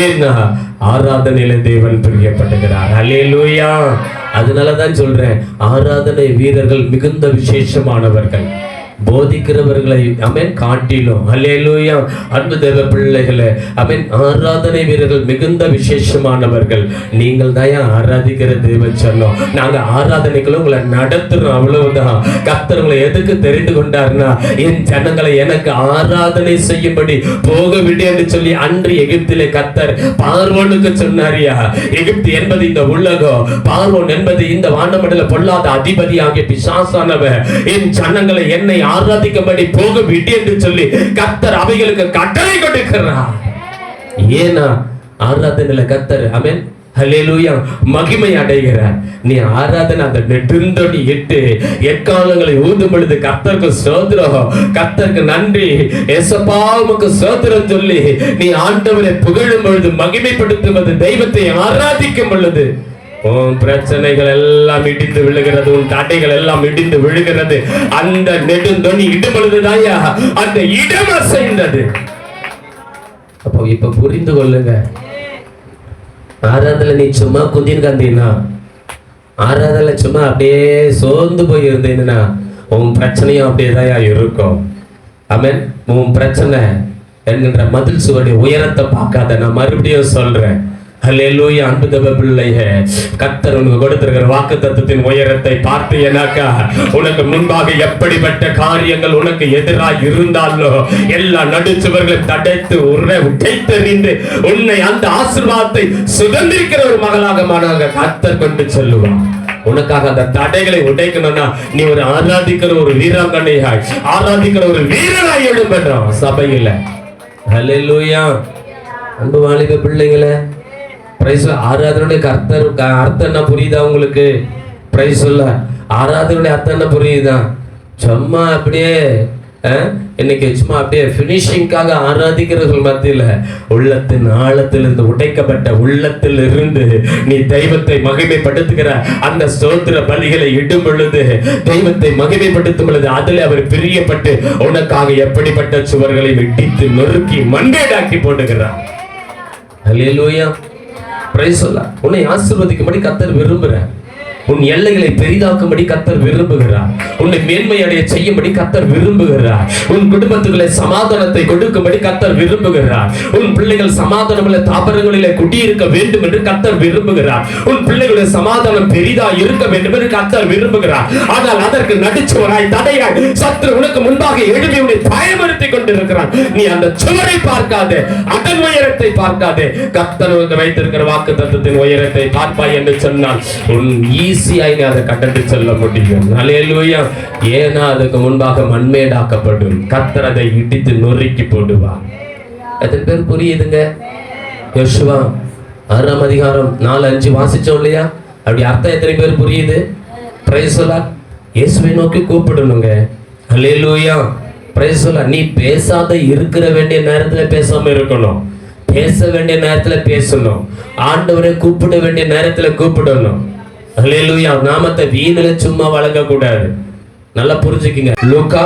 ஏன்னா ஆராதனையில தேவன் பிரியப்படுகிறார். ஹல்லேலூயா. அதனாலதான் சொல்றேன், ஆராதனை வீரர்கள் மிகுந்த விசேஷமானவர்கள். போதிக்கிறவர்களை அமேன் காட்டிலும், அல்லேலூயா, அன்பு தேவ பிள்ளைகளே, அமேன், ஆராதனை வீரர்கள் மிகுந்த விசேஷமானவர்கள். நீங்கள் தான் ஆராதிக்கிற தேவன் சொன்னோம். நாங்க ஆராதனைக்குள்ள உங்களை நடத்துறோம், அவ்வளவுதான். கர்த்தர் உங்களை எதுக்கு தெரிந்து கொண்டார்னா, என் ஜனங்களை எனக்கு ஆராதனை செய்யும்படி போக விடு என்று சொல்லி அன்று எகிப்திலே கர்த்தர் பார்வோனுக்கு சொன்னாரியா. எகிப்து என்பது இந்த உலகம், பார்வோன் என்பது இந்த வானமண்டல பொல்லாத அதிபதி ஆகிய பிசாசானவர். என் ஜனங்களை என்னை ஆராதிக்கும்படி போக விடு என்று சொல்லி கர்த்தர் அவைகளுக்கு கட்டளை கொடுக்கிறார். ஏனா ஆராதனையில கர்த்தர் ஆமென் ஹல்லேலூயா மகிமை அடைகிறார். நீ ஆராதனை அந்த நெடுந்தொடி இட்டு எக்காலங்களை ஊதும் பொழுது கர்த்தருக்கு ஸ்தோத்திரம், கர்த்தருக்கு நன்றி, ஏசப்பா உமக்கு ஸ்தோத்திரம் சொல்லி நீ ஆண்டவரை புகழும் பொழுது, மகிமைப்படுத்துவது, தெய்வத்தை ஆராதிக்கும் பொழுது உன் பிரச்சனைகள் எல்லாம் இடிந்து விழுகிறது, உன் தடைகள் எல்லாம் இடிந்து விழுகிறது. அந்த நெடுந்தொனி இடும் பொழுதுதான் அந்த இடம் அசைந்தது. அப்போ இப்ப புரிந்து கொள்ளுங்க, ஆராதனை நீ சும்மா குந்தின்னு காந்தீங்கன்னா, ஆராதனை சும்மா அப்படியே சோர்ந்து போய் இருந்தீங்கன்னா உன் பிரச்சனையும் அப்படியேதான் இருக்கும். ஆமென். உன் பிரச்சனை என்கின்ற மதில் சுவருடைய உயரத்தை பார்க்காத. நான் மறுபடியும் சொல்றேன், ஹல்லேலூயா, அன்பு தேவ பிள்ளையே, கர்த்தர் உனக்கு கொடுத்திருக்கிற வாக்குத்தத்தத்தின் உயரத்தை பார்த்தீனாக்கா, உனக்கு முன்பாக எப்படிப்பட்ட காரியங்கள் உனக்கு எதிராக இருந்தாலும் எல்லா நடுச்சுவர்களையும் தடைத்து உடைத்தெறிந்து உன்னை அந்த ஆசீர்வாதத்தை சுதந்திரிக்கிற ஒரு மகளாக மாணவங்க கர்த்தர் கொண்டு செல்லுவார். உனக்காக அந்த தடைகளை உடைக்கணும்னா நீ ஒரு ஆராதிக்கிற ஒரு வீராங்கனையாய், ஆராதிக்கிற ஒரு வீரனாய் எழும்புறோம் சபையில. ஹல்லேலூயா. அன்பு வாலிப பிள்ளைங்களே, ஆராதனுடைய அர்த்தம் என்ன புரியுதா உங்களுக்கு? பிரைஸ் சொல்ல, ஆராதனுடைய அர்த்தம் என்ன புரியுதா? சும்மா அப்படியே இன்னைக்கு சும்மா அப்படியே பினிஷிங்காக ஆராதிக்கிறவர்கள் மத்தியில உள்ளத்தின் ஆழத்தில் இருந்து உடைக்கப்பட்ட உள்ளத்தில் இருந்து நீ தெய்வத்தை மகிமைப்படுத்துகிற அந்த ஸ்தோத்திர பலிகளை இடும் பொழுது, தெய்வத்தை மகிமைப்படுத்தும் பொழுது அதில் அவர் பிரியப்பட்டு உனக்காக எப்படிப்பட்ட சுவர்களை இடித்து நொறுக்கி மண்மேடாக்கி போடுகிறார். அல்லேலூயா. பிரைஸ் சொல்ல, உன்னை ஆசீர்வதிக்கும்படி கர்த்தர் விரும்புகிறார். உன் எல்லைகளை பெரிதாக்கும்படி கர்த்தர் விரும்புகிறார். உன்னை மேன்மை அடைய செய்யும்படி கர்த்தர் விரும்புகிறார். உன் குடும்பத்துகளை சமாதானத்தை கொடுக்கும்படி கர்த்தர் விரும்புகிறார். உன் பிள்ளைகள் சமாதானமுள்ள தாபரங்களிலே குடியிருக்க வேண்டும் என்று கர்த்தர் விரும்புகிறார். உன் பிள்ளைகளுடைய சமாதானம் பெரிதா இருக்க வேண்டும் என்று கர்த்தர் விரும்புகிறார். ஆனால் அதற்கு நடுச்சுவராய், தடையாய் சத்துரு உனக்கு முன்பாக எழுப்பி உன்னை பயமுறுத்தி கொண்டிருக்கிறான். நீ அந்த சுவரை பார்க்காதே, அதன் உயரத்தை பார்க்காதே, கர்த்தர் உனக்கு வைத்திருக்கிற வாக்கு தத்தத்தின் உயரத்தை பார்ப்பாய் என்று சொன்னால் உன் ஈஸியாய் அதை கடந்து செல்ல முடியும். அல்லேலூயா. ஏன்னா அதுக்கு முன்பாக மண்மேடாக்கப்படும். கர்த்தர் அதை இடித்து நொறுக்கி போடுவார். எத்தனை பேர் புரியுதுங்க? யோசுவா 6ஆம் அதிகாரம் 4-5 வாசிச்சோம் இல்லையா? அப்படி அர்த்தம் எத்தனை பேர் புரியுது? பிரைஸ் சொல்ல, இயேசுவை நோக்கி கூப்பிடணுங்க. அல்லேலூயா. பிரைஸ் சொல்ல, நீ பேசாத இருக்கிற வேண்டிய நேரத்துல பேசாம இருக்கணும், பேச வேண்டிய நேரத்துல பேசணும், ஆண்டவரை கூப்பிட வேண்டிய நேரத்துல கூப்பிடணும். அல்லேலூயா. நாமத்தை வீணில சும்மா வழங்க கூடாது. நல்லா புரிஞ்சுக்குங்க. லூக்கா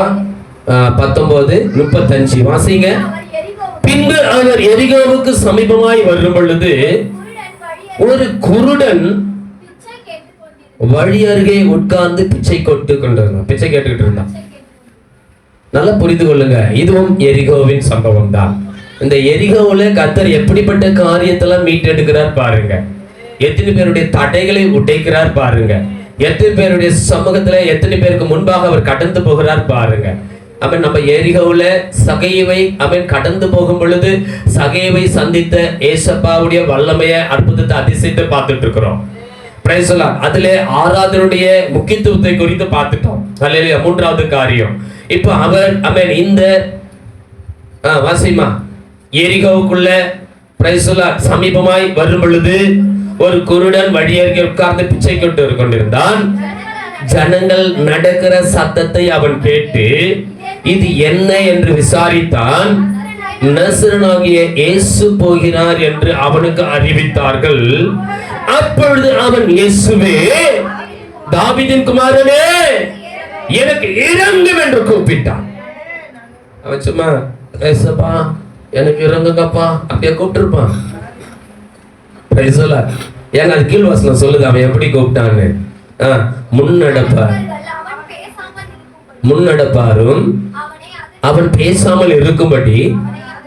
19:35 வாசிங்க. பின்பு அவர் எரிகோவுக்கு சமீபமாய் வரும் பொழுது ஒரு குருடன் வழி அருகே உட்கார்ந்து பிச்சை கொண்டிருந்தான். பிச்சை கேட்டுக்கிட்டு இருந்தான். நல்லா புரிந்து கொள்ளுங்க, இதுவும் எரிகோவின் சம்பவம் தான். இந்த எரிகோவுல கர்த்தர் எப்படிப்பட்ட காரியத்தெல்லாம் மீட்டெடுக்கிறார் பாருங்க. எத்தனை பேருடைய தடைகளை உடைக்கிறார் பாருங்க. எத்தனை பேருடைய சமூகத்துல எத்தனை பேருக்கு முன்பாக அவர் கடந்து போகிறார் பாருங்க. அவன் நம்ம எரிகோவுல சகைவை அவன் கடந்து போகும் பொழுது சகைவை சந்தித்த ஏசப்பாவுடைய வல்லமைய அற்புதத்தை அதிசயத்தை பார்த்துட்டு இருக்கிறோம். Price the Lord. அதிலே ஆராதனுடைய முக்கியத்துவத்தை குறித்து பார்த்துட்டோம். அல்லேலூயா. 3வது காரியம், இப்போ அவர் அவன் இந்த வாசிமா எரிகோவுக்குள்ள பிரைஸ் தி லார்ட் சமீபமாய் வரும் பொழுது ஒரு குருடன் வழியருகே உட்கார்ந்து பிச்சை கொண்டிருந்தான். ஜனங்கள் நடக்கிற சத்தத்தை அவன் கேட்டு இது என்ன என்று விசாரித்தான். நசரேயனாகிய இயேசு போகிறார் என்று அவனுக்கு அறிவித்தார்கள். அப்பொழுது அவன், இயேசுவே, தாவீதின் குமாரனே, எனக்கு இரங்கும் என்று கூப்பிட்டான். அவன் சும்மா ஏசப்பா எனக்கு இறங்குங்கப்பா அப்படியே கூப்பிட்டுருப்பான். ஏங்க அது கீழ் வசனம் சொல்லுது அவன் எப்படி கூப்பிட்டான்னு. முன்னடப்பாரும் அவன் பேசாமல் இருக்கும்படி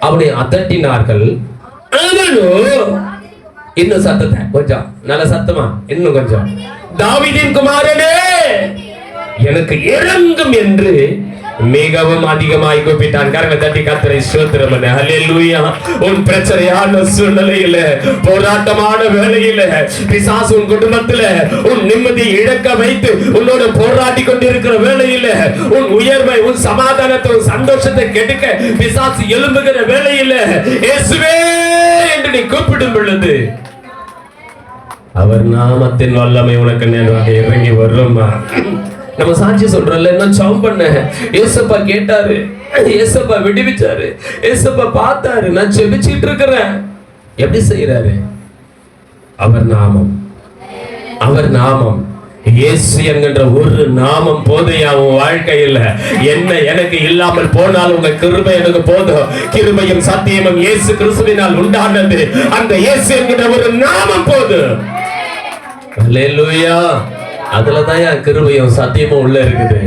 அவனை அதட்டினார்கள். இன்னும் சத்தத்தை கொஞ்சம் நல்ல சத்தமா இன்னும் கொஞ்சம், தாவீதின் குமாரனே எனக்கு இறங்கும் என்று மிகவும் அதிகமாய் கூப்பிட்டான். கரங்களை தட்டி கர்த்தரை ஸ்தோத்திரம் பண்ணு. ஹல்லேலூயா. உன் பிரச்சனையான சூழ்நிலையில, போராட்டமான வேளையில, பிசாசு உன் குடும்பத்துல உன் நிம்மதியை இழக்க வைத்து உன்னோட போராடி கொண்டிருக்கிற வேளையில, உன் உயர்வை, உன் சமாதானத்தை, உன் சந்தோஷத்தை கெடுக்க பிசாசு எழும்புகிற வேளையில இயேசுவே என்று நீ கூப்பிடும் பொழுது அவர் நாமத்தின் வல்லமை உனக்கு நேராக இறங்கி வருமா. நம்ம சாட்சி சொல்றோம்ல, என்ன ஜெபம் பண்ண, ஏசப்பா கேட்டாரு, ஏசப்பா விடுவிச்சாரு, ஏசப்பா பார்த்தாரு, நான் ஜெபிச்சிட்டு இருக்கிறேன். எப்படி செய்யறாரு? அவர் நாமம், அவர் நாமம். இயேசு என்கின்ற ஒரு நாமம் போதையா உன் வாழ்க்கையில். என்ன எனக்கு இல்லாமல் போனால் உங்க கிருபை எனக்கு போதும். கிருபையும் சத்தியமும் இயேசு கிறிஸ்துவினால் உண்டானது. அந்த இயேசு என்கின்ற ஒரு நாமம் போதும். அல்லேலூயா. அதுலதான் என் கிருபையும் சத்தியமும் உள்ள இருக்குது.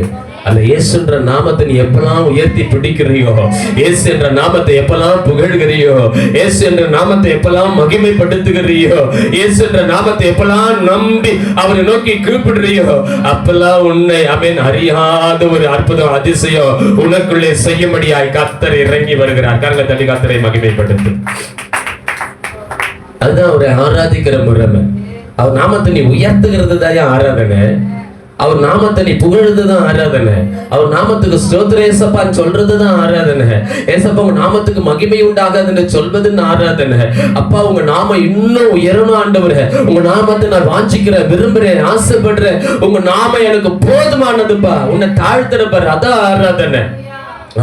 அந்த இயேசுன்ற நாமத்தை நீ எப்பெல்லாம் உயர்த்தி பிடிக்கிறியோ, இயேசு என்ற நாமத்தை எப்பெல்லாம் புகழ்கிறியோ, இயேசு என்ற நாமத்தை எப்பெல்லாம் மகிமைப்படுத்துகிறியோ, இயேசு என்ற நாமத்தை எப்பெல்லாம் நம்பி அவரை நோக்கி கூப்பிடுறியோ, அப்பெல்லாம் உன்னை அவன் அறியாத ஒரு அற்புதம், அதிசயம் உனக்குள்ளே செய்யும்படியாய் கர்த்தர் இறங்கி வருகிறார். கரங்களை தட்டி கர்த்தரை மகிமைப்படுத்து. அதுதான் அவரை ஆராதிக்கிற முறைமை. அவர் நாமத்தை நீ உயர்த்துகிறது தான் ஆராதனை. அவர் நாமத்தை நீ புகழ்றது தான் ஆராதனை. அவர் நாமத்துக்கு ஸ்தோத்திரம் ஏசப்பான்னு சொல்றது தான் ஆராதனை. ஏசப்பா உங்க நாமத்துக்கு மகிமை உண்டாகாதுன்னு சொல்வதுன்னு ஆராதனை. அப்பா உங்க நாம இன்னும் உயரணும் ஆண்டவரே. உங்க நாமத்தை நான் வாஞ்சிக்கிறேன், விரும்புறேன், ஆசைப்படுறேன். உங்க நாம எனக்கு போதுமானதுப்பா, உன்னை தாழ்த்துறப்பாரு, அதான் ஆராதனை.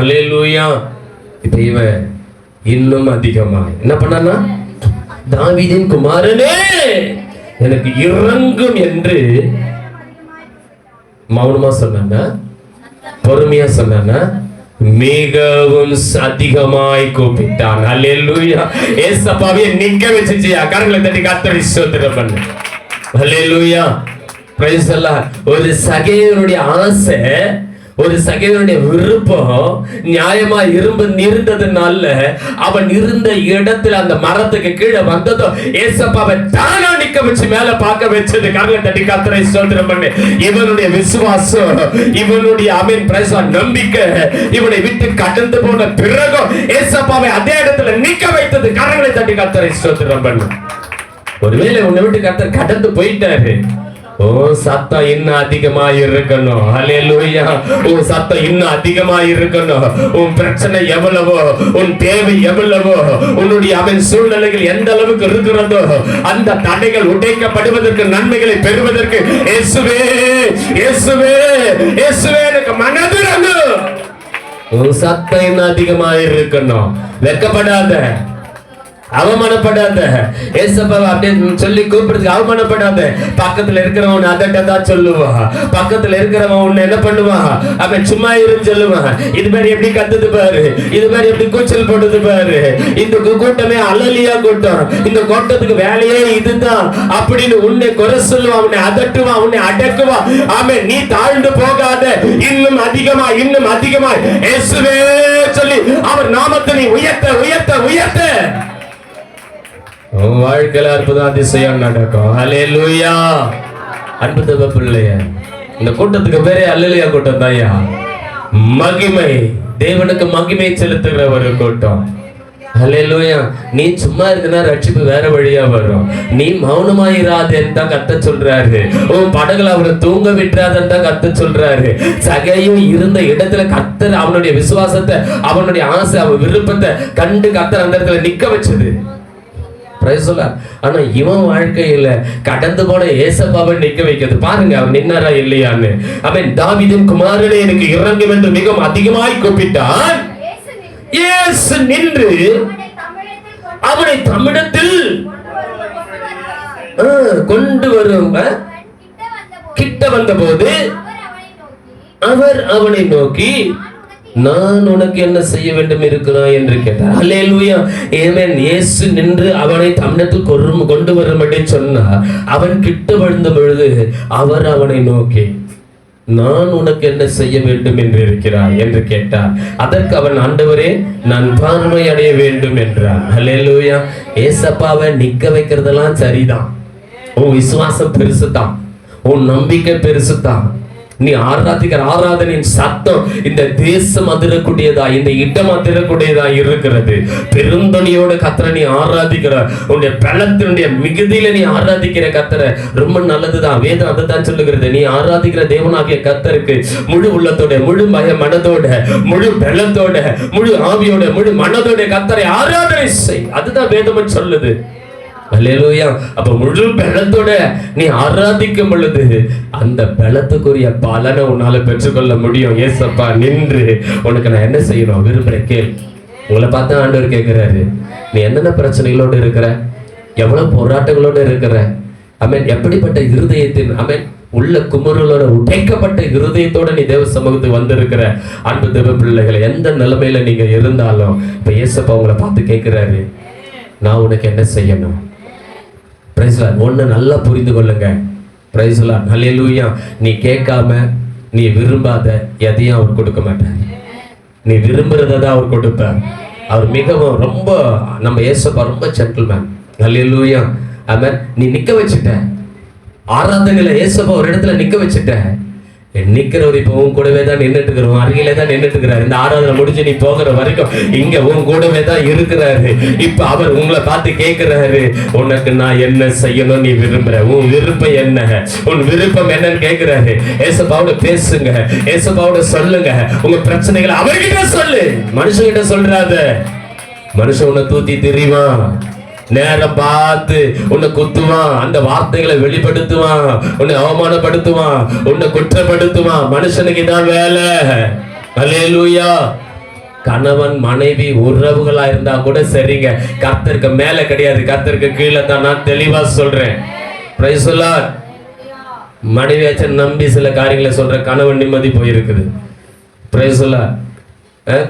அல்லேலூயா. இப்ப இவன் இன்னும் அதிகமா என்ன பண்ணானா, தாவீதின் குமாரனே எனக்கு இறங்கும் என்று மௌனமா சொன்னானா, பொறுமையா சொன்னானா, மிகவும் அதிகமாய் கூப்பிட்டான். அல்லேலூயா. ஏசப்பாவே நிக்க வச்சுச்சியா. கரங்களை தட்டி கர்த்தரை ஸ்தோத்திரம் பண்ணு. அல்லேலூயா. Praise the lord. ஒரு சகேயனுடைய ஆசை, ஒரு சகேயனுடைய விருப்பம் நியாயமா இருந்ததுனால அவன் இருந்த இடத்துல அந்த மரத்துக்கு கீழே வந்ததும் ஏசப்பாவை தானா நிக்க வச்சு மேல பார்க்க வச்சது. கரங்களை தட்டி கர்த்தரை ஸ்தோத்திரம் பண்ணு. இவனுடைய விசுவாசம், இவனுடைய நம்பிக்கை இவனை விட்டு கடந்து போன பிறகு ஏசப்பாவை அதே இடத்துல நிக்க வைத்தது. கரங்களை தட்டி கர்த்தரை ஸ்தோத்திரம் பண்ணு. ஒருவேளை உன்னை விட்டு கர்த்தர் கடந்து போயிட்டாரு, ஓ சத்தம் இன்னும் அதிகமா இருக்கணும். அல்லேலூயா. உன் சத்தம் இன்னும் அதிகமா இருக்கணும். உன் பிரச்சனை எவ்வளவோ, உன் தேவை எவ்வளவோ, உன்னுடைய அவன் சூழ்நிலைகள் எந்த அளவுக்கு இருக்கிறதோ அந்த தடைகள் உடைக்கப்படுவதற்கு, நன்மைகளை பெறுவதற்கு இயேசுவே இயேசுவே இயேசுவே எனக்கு மனதிறங்கு. உன் சத்தம் இன்னும் அதிகமா இருக்கணும். வெட்கப்படாத, அவமானப்படாத. ஏசப்பாவை அப்படியே சொல்லி கூப்பிடுறதுக்கு அவமானப்படாத. பக்கத்துல இருக்கிறவன் அதட்டதா சொல்லுவா, பக்கத்துல இருக்கிறவன் உன்னை என்ன பண்ணுவா, அவன் சும்மா இருந்து சொல்லுவான். இது மாதிரி எப்படி கத்துது பாரு, இது மாதிரி எப்படி கூச்சல் போடுது பாரு, இந்த கூட்டமே அலலியா கூட்டம், இந்த கூட்டத்துக்கு வேலையே இதுதான் அப்படின்னு உன்னை குறை சொல்லுவான், உன்னை அதட்டுவான், உன்னை அடக்குவான். ஆமென். நீ தாழ்ந்து போகாத, இன்னும் அதிகமா இன்னும் அதிகமா இயேசுவே சொல்லி அவர் நாமத்தை நீ உயர்த்த உயர்த்த உயர்த்த வாழ்க்கையில அற்புதம் அதிசயம் நடக்கும். அல்லேலூயா. அன்பு தேவ பிள்ளையே, இந்த கூட்டத்துக்கு பேரே அல்லேலூயா கூட்டம் தான்யா. மகிமை, தேவனுக்கு மகிமை செலுத்துகிற ஒரு கூட்டம். அல்லேலூயா. நீ சும்மா இருக்குன்னா ரட்சிப்பு வேற வழியா வரும். நீ மௌனமாயிராதேன்னு தான் கர்த்தர் சொல்றாரு. உன் படகுல அவரை தூங்க விட்டுறாதன்னு தான் கர்த்தர் சொல்றாரு. சகையும் இருந்த இடத்துல கர்த்தர் அவனுடைய விசுவாசத்தை, அவனுடைய ஆசை, அவன் விருப்பத்தை கண்டு கர்த்தர் அந்த இடத்துல நிக்க வச்சது. ஆனா இவன் வாழ்க்கையில கடந்து போன ஏசப்பாவை நிக்க வைக்கிறது. பாருங்க அவன் நின்னாரா இல்லையான்னு. அவன் தாவீதின் குமாரனே எனக்கு இறங்கும் என்று மிகவும் அதிகமாய் கூப்பிட்டான். இயேசு நின்று அவனை தம்மிடத்தில் கொண்டு வரும் கிட்ட வந்தபோது அவர் அவனை நோக்கி, நான் உனக்கு என்ன செய்ய வேண்டும் இருக்கிறாய் என்று கேட்டார். அல்லேலூயா, ஆமென். இயேசு நின்று அவனை தம்மிடத்தில் கொண்டு வரும்படி சொன்னார். அவன் கிட்ட விழுந்த பொழுது அவர் அவனை நோக்கி, நான் உனக்கு என்ன செய்ய வேண்டும் என்று இருக்கிறாய் என்று கேட்டார். அதற்கு அவன், ஆண்டவரே, நான் பார்வை அடைய வேண்டும் என்றான். அல்லேலூயா. ஏசப்பாவை நிக்க வைக்கிறதெல்லாம் சரிதான். உன் விசுவாசம் பெருசுதான், உன் நம்பிக்கை பெருசுதான். நீ ஆராதிக்கிற ஆராதனையின் சத்தம் இந்த தேசம் அதிரக்கூடியதா, இந்த இடம் அதிரக்கூடியதா இருக்கிறது. பெருந்தொனியோட கத்தரை நீ ஆராதிக்கிற, உன்னுடைய பலத்தினுடைய மிகுதியில நீ ஆராதிக்கிற கத்தரை ரொம்ப நல்லதுதான். வேதம் அதுதான் சொல்லுகிறது. நீ ஆராதிக்கிற தேவனாகிய கத்தருக்கு முழு உள்ளத்தோட, முழு மனதோட, முழு பலத்தோட, முழு ஆவியோட, முழு மனதோட கத்தரை ஆராதனை செய். அதுதான் வேதம் சொல்லுது. அல்லேலூயா. அப்ப முழு பலத்தோட நீ ஆராதிக்கும் பொழுது அந்த பலத்துக்குரிய பலனை உன்னால பெற்றுக்கொள்ள முடியும். ஏசப்பா நின்று உனக்கு நான் என்ன செய்யணும் விரும்புறேன் கேள். உங்களை பார்த்தா ஆண்டவர் கேட்கிறாரு, நீ என்னென்ன பிரச்சனைகளோடு இருக்கிற, எவ்வளவு போராட்டங்களோடு இருக்கிற, ஆமென், எப்படிப்பட்ட இருதயத்தின், ஆமென், உள்ள குமுறலோட உடைக்கப்பட்ட இருதயத்தோட நீ தேவ சமூகத்துக்கு வந்திருக்கிற அன்பு தேவ பிள்ளைகளை, எந்த நிலைமையில நீங்க இருந்தாலும் இப்ப ஏசப்பா உங்களை பார்த்து கேட்கிறாரு, நான் உனக்கு என்ன செய்யணும்? Praise lord. ஒண்ணு நல்லா புரிந்து கொள்ளுங்க. Praise lord. ஹல்லேலூயா. நீ கேட்காம, நீ விரும்பாத எதையும் அவர் கொடுக்க மாட்டார். நீ விரும்புறதை தான் அவர் கொடுப்பார். அவர் மிகவும் ரொம்ப, நம்ம ஏசப்பா ரொம்ப ஜென்டில்மேன். ஹல்லேலூயா. ஆமென். நீ நிக்க வச்சுட்ட ஆராதனையில, ஏசப்பா ஒரு இடத்துல நிக்க வச்சுட்ட. நிக்கிறவர் இப்ப உன் கூடவே தான் நின்றுட்டு இருக்கிறோம், அருகிலே தான் நின்றுட்டு இருக்கிறாரு. இந்த ஆராதனை முடிஞ்சு நீ போகிற வரைக்கும் இங்க உன் கூடவே தான் இருக்கிறாரு. இப்ப அவர் உங்களை பார்த்து கேட்கிறாரு, உனக்கு நான் என்ன செய்யணும் நீ விரும்புற, உன் விருப்பம் என்ன, உன் விருப்பம் என்னன்னு கேட்கிறாரு. ஏசப்பாவோட பேசுங்க, ஏசப்பாவோட சொல்லுங்க, உங்க பிரச்சனைகளை அவர்கிட்ட சொல்லு. மனுஷங்கிட்ட சொல்றாத. மனுஷன் உன்னை தூத்தி திரிவான், நேரம் பார்த்து உன்னை குத்துவான், அந்த வார்த்தைகளை வெளிப்படுத்துவான், உன்னை அவமானப்படுத்துவான், உன்னை குற்றப்படுத்துவான். மனுஷனுக்கு இதான் வேலை. அல்லேலூயா. கணவன் மனைவி உறவுகளா இருந்தா கூட சரிங்க, கர்த்தருக்கு மேல கிடையாது, கர்த்தருக்கு கீழே தான். நான் தெளிவா சொல்றேன். Price the Lord. மனைவியாச்ச நம்பி சில காரியங்களை சொல்ற கணவன் நிம்மதி போயிருக்குது. Price the Lord.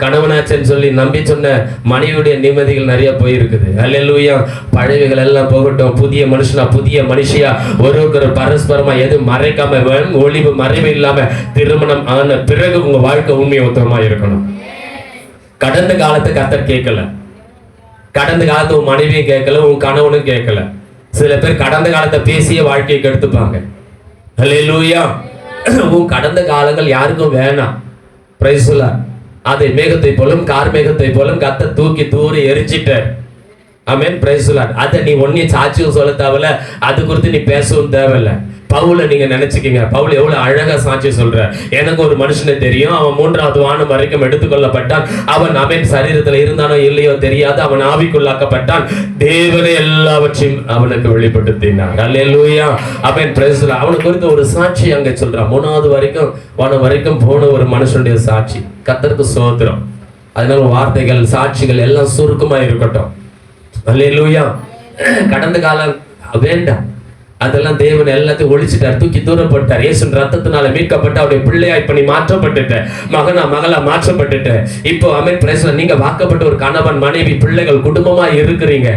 கணவனாச்சன்னு சொல்லி நம்பி சொன்ன மனைவியுடைய நிம்மதிகள் நிறைய போயிருக்குது. அல்லேலூயா. பழையவைகள் எல்லாம் போகட்டும், புதிய மனுஷனா புதிய மனுஷியா ஒருவருக்கு பரஸ்பரமா எது மறைக்காம, ஒளிவு மறைவு இல்லாம திருமணம் ஆன பிறகு உங்க வாழ்க்கை உண்மை உத்தரமா இருக்கணும். கடந்த காலத்தை கர்த்தர் கேட்கல, கடந்த காலத்தை உன் மனைவியும் கேட்கல, உன் கணவனும் கேட்கல. சில பேர் கடந்த காலத்தை பேசிய வாழ்க்கையை கெடுத்துப்பாங்க. அல்லேலூயா. உன் கடந்த காலங்கள் யாருக்கும் வேணாம். Price the Lord. அதை மேகத்தை போலும் கார்மேகத்தை போலும் கர்த்தர் தூக்கி தூர எரிச்சிட்டார். ஆமென். Price the Lord. அதை நீ ஒன்னையும் சாட்சியும் சொல்ல தேவையில்ல, அது குறித்து நீ பேசவும் தேவையில்லை. பவுல நீங்க நினைச்சுக்கீங்க, பவுல் எவ்வளவு அழகா சாட்சி சொல்ற. எனக்கு ஒரு மனுஷனை தெரியும், அவன் 3வது வானம் வரைக்கும் எடுத்துக்கொள்ளப்பட்டான். அவன் அவன் சரீரத்துல இருந்தானோ இல்லையோ தெரியாது, அவன் ஆவிக்குள்ளாக்கப்பட்டான். தேவனே எல்லாவற்றையும் அவனுக்கு வெளிப்படுத்தினார். அல்லேலூயா. அவன் பிரைஸ் தி லார்ட். அவனுக்கு குறித்து ஒரு சாட்சி அங்க சொல்றான். 3வது வரைக்கும் வானம் வரைக்கும் போன ஒரு மனுஷனுடைய சாட்சி. கர்த்தருக்கு ஸ்தோத்திரம். அதனால வார்த்தைகள் சாட்சிகள் எல்லாம் சுருக்கமா இருக்கட்டும். அல்லேலூயா. கடந்த காலம் வேண்டாம், அதெல்லாம் தேவன் எல்லாத்தையும் ஒழிச்சிட்டார், தூக்கி தூரம் போட்டார். இயேசுவின் ரத்தத்தினால மீட்கப்பட்ட அவருடைய பிள்ளையா இப்ப நீ மாற்றப்பட்டுட்ட, மகனா மகளா மாற்றப்பட்டுட்ட. இப்போ ஆமென். Price the Lord. நீங்க வாக்கப்பட்ட ஒரு கணவன் மனைவி பிள்ளைகள் குடும்பமா இருக்கிறீங்க.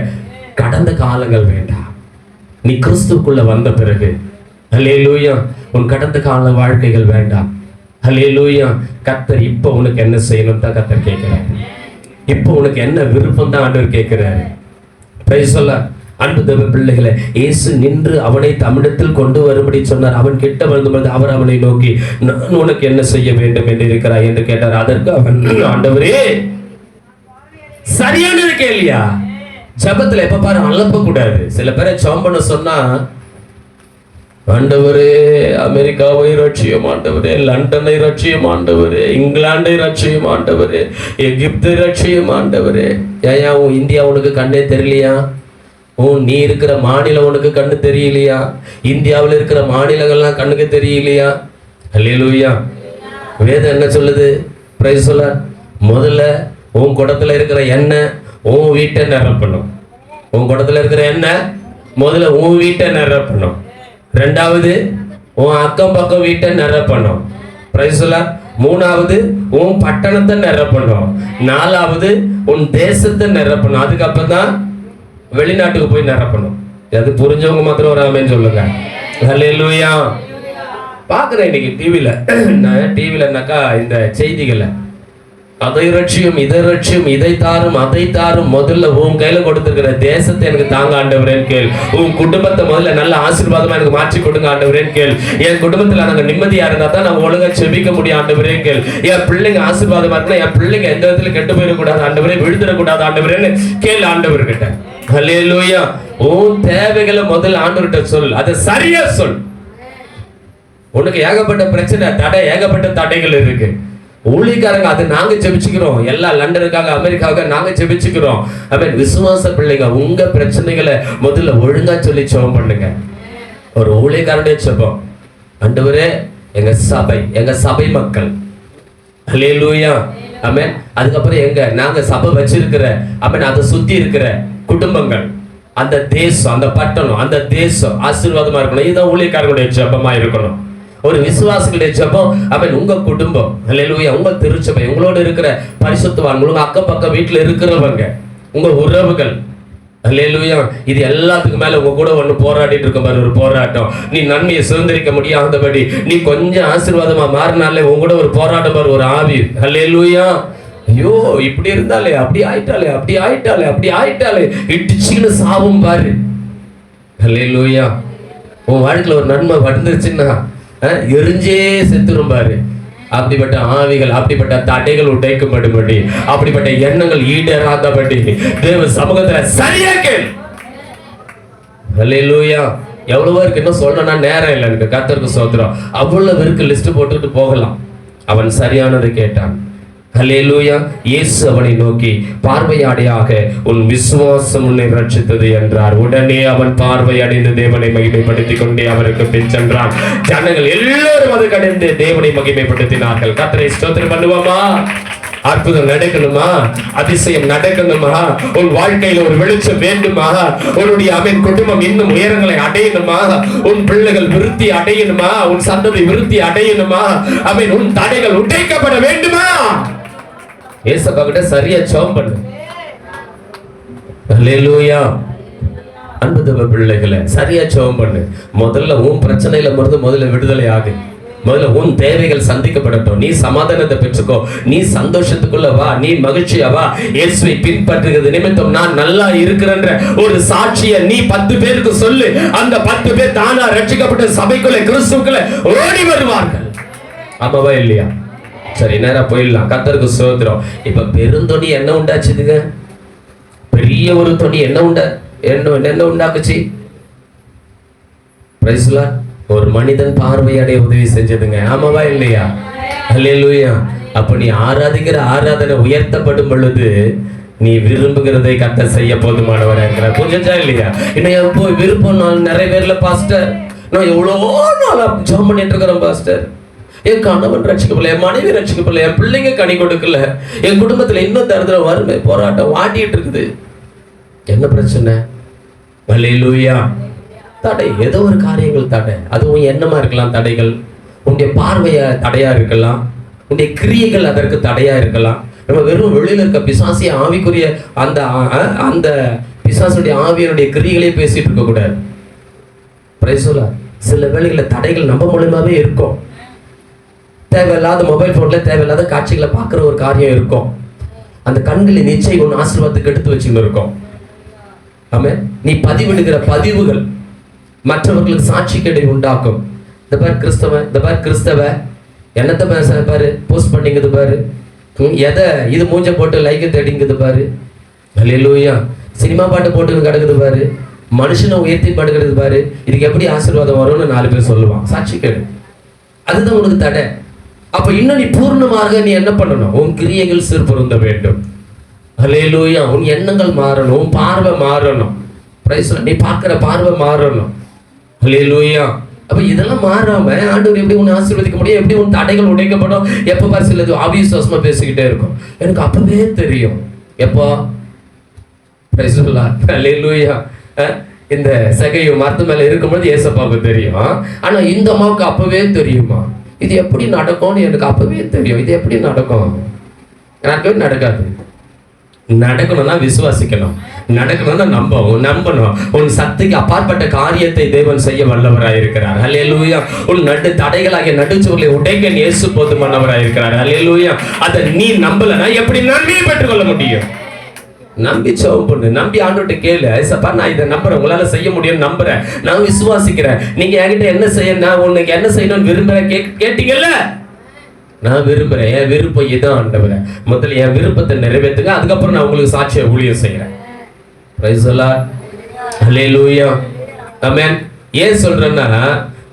கடந்த காலங்கள் வேண்டாம், நீ கிறிஸ்துவுக்குள்ள வந்த பிறகு. அல்லேலூயா. உன் கடந்த கால வாழ்க்கைகள் வேண்டாம். அல்லேலூயா. கர்த்தர் இப்போ உனக்கு என்ன செய்யணும் தான் கர்த்தர் கேட்கிறார். இப்போ உனக்கு என்ன விருப்பம் தான் ஆண்டவர் கேட்கிறாரு. Price the Lord. அன்பு தேவ பிள்ளைகளை, இயேசு நின்று அவனை தமிழத்தில் கொண்டு வரும்படி சொன்னார். அவன் கிட்ட வரும்போது அவர் அவனை நோக்கி, நான் உனக்கு என்ன செய்ய வேண்டும் என்று இருக்கிறாய் என்று கேட்டார். அதற்கு அவன், ஆண்டவரே, சரியானது கேள்வியா. ஜபத்துல எப்ப பாரு அலப்ப கூடாது. சில பேரை ஜெபம் பண்ண சொன்னா, ஆண்டவரே அமெரிக்காவை ரட்சியும் ஆண்டவரே, லண்டனை ரட்சியும் ஆண்டவரே, இங்கிலாண்டை ரட்சியும் ஆண்டவரே, எகிப்தை ரட்சியும் ஆண்டவரே. ஏன் உன் இந்தியா உனக்கு கண்ணே தெரியலையா? நீ இருக்கிற மாநிலம் உனக்கு கண்ணு தெரியலையா? இந்தியாவில் இருக்கிற மாநிலங்கள்லாம் கண்ணுக்கு தெரியலையா? அல்லேலூயா. வேதம் என்ன சொல்லுது? Price the Lord. முதல்ல உன் குடத்துல இருக்கிற எண்ணெய் உன் வீட்டை நிரப்பணும். உன் குடத்துல இருக்கிற எண்ணெய் முதல்ல உன் வீட்டை நிரப்பணும். 2வது உன் அக்கம் பக்கம் வீட்டை நிரப்பணும். Price the Lord. மூணாவது உன் பட்டணத்தை நிரப்பணும். நாலாவது உன் தேசத்தை நிரப்பணும். அதுக்கப்புறம் தான் வெளிநாட்டுக்கு போய் நிரப்பணும். அது புரிஞ்சவங்க மாத்திரம் ஒரு ஆமென் சொல்லுங்க. ஹல்லேலூயா. பார்க்குறேன் இன்னைக்கு டிவிலனாக்கா இந்த செய்திகளை, அதை ரட்சியும் இதை ரட்சியும், இதை தாரும் அதை தாரும். முதல்ல உன் கையில கொடுத்துருக்கிற தேசத்தை எனக்கு தாங்க ஆண்டவரேன்னு கேள். உன் குடும்பத்தை முதல்ல நல்ல ஆசீர்வாதமா எனக்கு மாற்றி கொடுங்க ஆண்டவரேன்னு கேள். என் குடும்பத்துல நாங்க நிம்மதியா இருந்தா தான் நான் ஒழுங்கா செபிக்க முடியும் ஆண்டவரேன்னு கேள். என் பிள்ளைங்க ஆசீர்வாதமா இருக்கணும், என் பிள்ளைங்க எந்த விதத்துல கெட்டு போயிடக்கூடாது ஆண்டவரே, விழுந்துடக்கூடாது ஆண்டவரேன்னு கேள் ஆண்டவர்கிட்ட. ஹல்லேலூயா. உன் தேவைகளை முதல்ல ஆண்டவர்கிட்ட சொல், அதை சரியா சொல். உனக்கு ஏகப்பட்ட பிரச்சனை, ஏகப்பட்ட தடைகள் இருக்கு. ஊழியக்காரங்க அது நாங்க ஜெபிச்சுக்கிறோம், எல்லா லண்டனுக்காக அமெரிக்காவுக்கு நாங்க ஜெபிச்சுக்கிறோம். விசுவாச பிள்ளைங்க உங்க பிரச்சனைகளை முதல்ல ஒழுங்கா சொல்லி ஜெபம் பண்ணுங்க. ஒரு ஊழியக்காரனுடைய ஜெபம், ஆண்டவரே எங்க சபை மக்கள், ஹல்லேலூயா, ஆமென். அதுக்கப்புறம் நாங்க சபை வச்சிருக்கிற, ஆமென், அதை சுத்தி இருக்கிற குடும்பங்கள், அந்த தேசம், அந்த பட்டணம், அந்த தேசம் ஆசீர்வாதமா இருக்கணும். இதுதான் ஊழியக்காரங்களுடைய ஜெபமா இருக்கணும். ஒரு விசுவாசிகளுடைய ஜெபம், அவன் உங்க குடும்பம், ஹல்லேலூயா, உங்க திருச்சபை, உங்களோட இருக்கிற பரிசுத்தவான்கள், உங்க அக்கம் பக்கம் வீட்டுல இருக்கிறவங்க, உங்க உறவுகள், ஹல்லேலூயா, இது எல்லாத்துக்கும் மேல உங்க கூட ஒண்ணு போராடிட்டு இருக்க மாதிரி ஒரு போராட்டம். நீ நன்மையை சுதந்திரிக்க முடியாதபடி நீ கொஞ்சம் ஆசீர்வாதமா மாறினாலே உங்க கூட ஒரு போராட்டம் பாரு, ஒரு ஆவி. ஹல்லேலூயா. ஐயோ இப்படி இருந்தாலே, அப்படி ஆயிட்டாலே இடிச்சுன்னு சாவும் பாரு. ஹல்லேலூயா. உன் வாழ்க்கையில ஒரு நன்மை வந்துருச்சுன்னா எரிஞ்சே செத்துரும் பாரு. அப்படிப்பட்ட ஆவிகள், அப்படிப்பட்ட தடைகள் உடைக்கும்படி, அப்படிப்பட்ட எண்ணங்கள் ஈடேறாதபடி தேவ சமூகத்துல சரியா கேள். ஹல்லேலூயா. எவ்வளவோ இருக்கு, இன்னும் சொல்லணும்னா நேரம் இல்லை எனக்கு. கர்த்தருக்கு ஸ்தோத்திரம். அவ்வளவு இருக்கு, லிஸ்ட் போட்டுட்டு போகலாம். அவன் சரியானதை கேட்டான். ஹல்லேலூயா. இயேசு அவனை நோக்கி, பார்வையாடையாக உன் விசுவாசம் உன்னை ரட்சித்தது என்றார். உடனே அவன் பார்வை அடைந்து தேவனை மகிமைப்படுத்திக் கொண்டே அவருக்கு பின் சென்றான். ஜனங்கள் எல்லோரும் அது கடந்து தேவனை மகிமைப்படுத்தினார்கள். கர்த்தரை ஸ்தோத்திரம் பண்ணுவோமா? அற்புதம் நடக்கணுமா? அதிசயம் நடக்கணுமா? உன் வாழ்க்கையில ஒரு வெளிச்சம் வேண்டுமா? உன்னுடைய அவன் குடும்பம் இன்னும் உயரங்களை அடையணுமா? உன் பிள்ளைகள் விருத்தி அடையணுமா? உன் சந்ததி விருத்தி அடையணுமா? அவன் உன் தடைகள் உடைக்கப்பட வேண்டுமா? ஏசப்பா கிட்ட சரியா ஜெபம் பண்ணு. ஹல்லேலூயா. அன்பு தேவ பிள்ளைகளே, சரியா ஜெபம் பண்ணு. முதல்ல உன் பிரச்சனையில முதல்ல விடுதலை ஆகு. முதல்ல உன் தேவைகள் சந்திக்கப்படட்டும். நீ சமாதானத்தை பெற்றுக்கோ, நீ சந்தோஷத்துக்குள்ள வா, நீ மகிழ்ச்சியா வா. இயேசுவை பின்பற்றுகிறது நிமித்தம் நான் நல்லா இருக்கிறேன்ற ஒரு சாட்சியை நீ 10 பேருக்கு சொல்லு. அந்த 10 பேர் தானா ரட்சிக்கப்பட்ட சபைக்குள்ள, கிறிஸ்துவுக்குள்ள ஓடி வருவார்கள். ஆமாவா இல்லையா? சரி, நேரா போயிடலாம். கர்த்தருக்கு ஸ்தோத்திரம். இப்ப பெருந்தொனி என்ன உண்டாச்சுதுங்க? பெரிய ஒரு தொனி என்ன உண்டாக்குச்சு? Price the lord. ஒரு மனிதன் பார்வையடைய உதவி செஞ்சதுங்க. ஆமாவா இல்லையா? ஹல்லேலூயா. அப்ப நீ ஆராதிக்கிற ஆராதனை உயர்த்தப்படும் பொழுது நீ விரும்புகிறதை கர்த்தர் செய்ய போதுமானவரா இருக்கிறார். புரிஞ்சா இல்லையா? இன்னும் எப்போ விருப்பம் நிறைவேறல பாஸ்டர், நான் எவ்வளவோ நாளா ஜெபம் பண்ணிட்டு இருக்கிறேன் பாஸ்டர், என் கணவன் ரட்சிக்கப்படல, என் மனைவி ரட்சிக்கப்படல, என் பிள்ளைங்க கனி கொடுக்கல, என் குடும்பத்துல இன்னும் தருதல வறுமை போராட்டம் வாட்டிட்டு இருக்குது. என்ன பிரச்சனை? ஹல்லேலூயா. தடை, ஏதோ ஒரு காரியங்கள் தடை. அதுவும் என்னமா இருக்கலாம் தடைகள்? உன்னுடைய பார்வைய தடையா இருக்கலாம், உன்னுடைய கிரியைகள் அதற்கு தடையா இருக்கலாம். நம்ம வெறும் வெளியில இருக்க பிசாசிய ஆவிக்குரிய அந்த பிசாசுடைய ஆவியனுடைய கிரியைகளே பேசிட்டு இருக்க கூடாது. Price the Lord. சில வேளைகளில் தடைகள் நம்ம மூலமாவே இருக்கும். தேவையில்லாத மொபைல் போன்ல தேவையில்லாத காட்சிகளை பார்க்குற ஒரு காரியம் இருக்கும். அந்த கண்களின் நிச்சயம் ஒன்று ஆசீர்வாதத்துக்கு எடுத்து வச்சுன்னு இருக்கும். ஆமென். நீ பதிவிடுகிற பதிவுகள் மற்றவர்களுக்கு சாட்சி கேடை உண்டாக்கும். இந்த பாரு கிறிஸ்தவ என்னத்தை பாரு போஸ்ட் பண்ணிங்குது பாரு, எதை இது மூஞ்ச போட்டு லைக்கை தேடிங்குது பாரு. ஹல்லேலூயா. சினிமா பாட்டு போட்டு கிடக்குது பாரு, மனுஷனை உயர்த்தி படுகிறது பாரு. இதுக்கு எப்படி ஆசீர்வாதம் வரும்னு 4 பேர் சொல்லுவான். சாட்சி கேடு. அதுதான் உனக்கு தடை. அப்ப இன்னும் நீ பூர்ணமாக நீ என்ன பண்ணணும்? உன் கிரியைகள் சீர்பொருந்த வேண்டும். ஹல்லேலூயா. உன் எண்ணங்கள் மாறணும், உன் பார்வை மாறணும். பிரைஸ் நீ பார்க்கிற பார்வை மாறணும். ஹல்லேலூயா. அப்ப இதெல்லாம் மாறாம ஆண்டவர் எப்படி உன்னை ஆசீர்வதிக்க முடியும்? எப்படி உன் தடைகள் உடைக்கப்படும்? எப்ப பாரு சிலது அவிசுவாசமா பேசிக்கிட்டே இருக்கும். எனக்கு அப்பவே தெரியும். எப்போ? Praise the lord. ஹல்லேலூயா. இந்த சகையு மரத்து மேல இருக்கும்போது ஏசப்பாவுக்கு தெரியும். ஆனா இந்த அம்மாவுக்கு அப்பவே தெரியுமா? இது எப்படி நடக்கும்னு எனக்கு அப்பவே தெரியும். இது எப்படி நடக்கும்? நடக்கவே நடக்காது. நடக்கணும்னா விசுவாசிக்கணும், நடக்கணும்னா நம்பணும். உன் சக்திக்கு அப்பாற்பட்ட காரியத்தை தேவன் செய்ய வல்லவராயிருக்கிறார். ஹல்லேலூயா. உன் தடைகளாகிய நடுச்சுவர்களை உடைக்க இயேசு போதுமானவராயிருக்கிறார். ஹல்லேலூயா. அதை நீ நம்பலன்னா எப்படி நன்மையை பெற்றுக்கொள்ள முடியும்? நம்பி ஜெபம் பண்ணு, நம்பி ஆண்டவர்கிட்ட கேளு. ஏசப்பா, நான் இதை நம்புறேன், உங்களால செய்ய முடியும்னு நம்புறேன், நான் விசுவாசிக்கிறேன். நீங்க என்கிட்ட என்ன செய்ய, நான் உனக்கு என்ன செய்யணும்னு விரும்புறேன் கேட்டீங்கல்ல, நான் விரும்புறேன். என் விருப்பம் இதான் ஆண்டவரே, முதல்ல என் விருப்பத்தை நிறைவேற்றுங்க, அதுக்கப்புறம் நான் உங்களுக்கு சாட்சிய ஊழியம் செய்யறேன். Praise the lord. Hallelujah. Amen. ஏன் சொல்றேன்னா,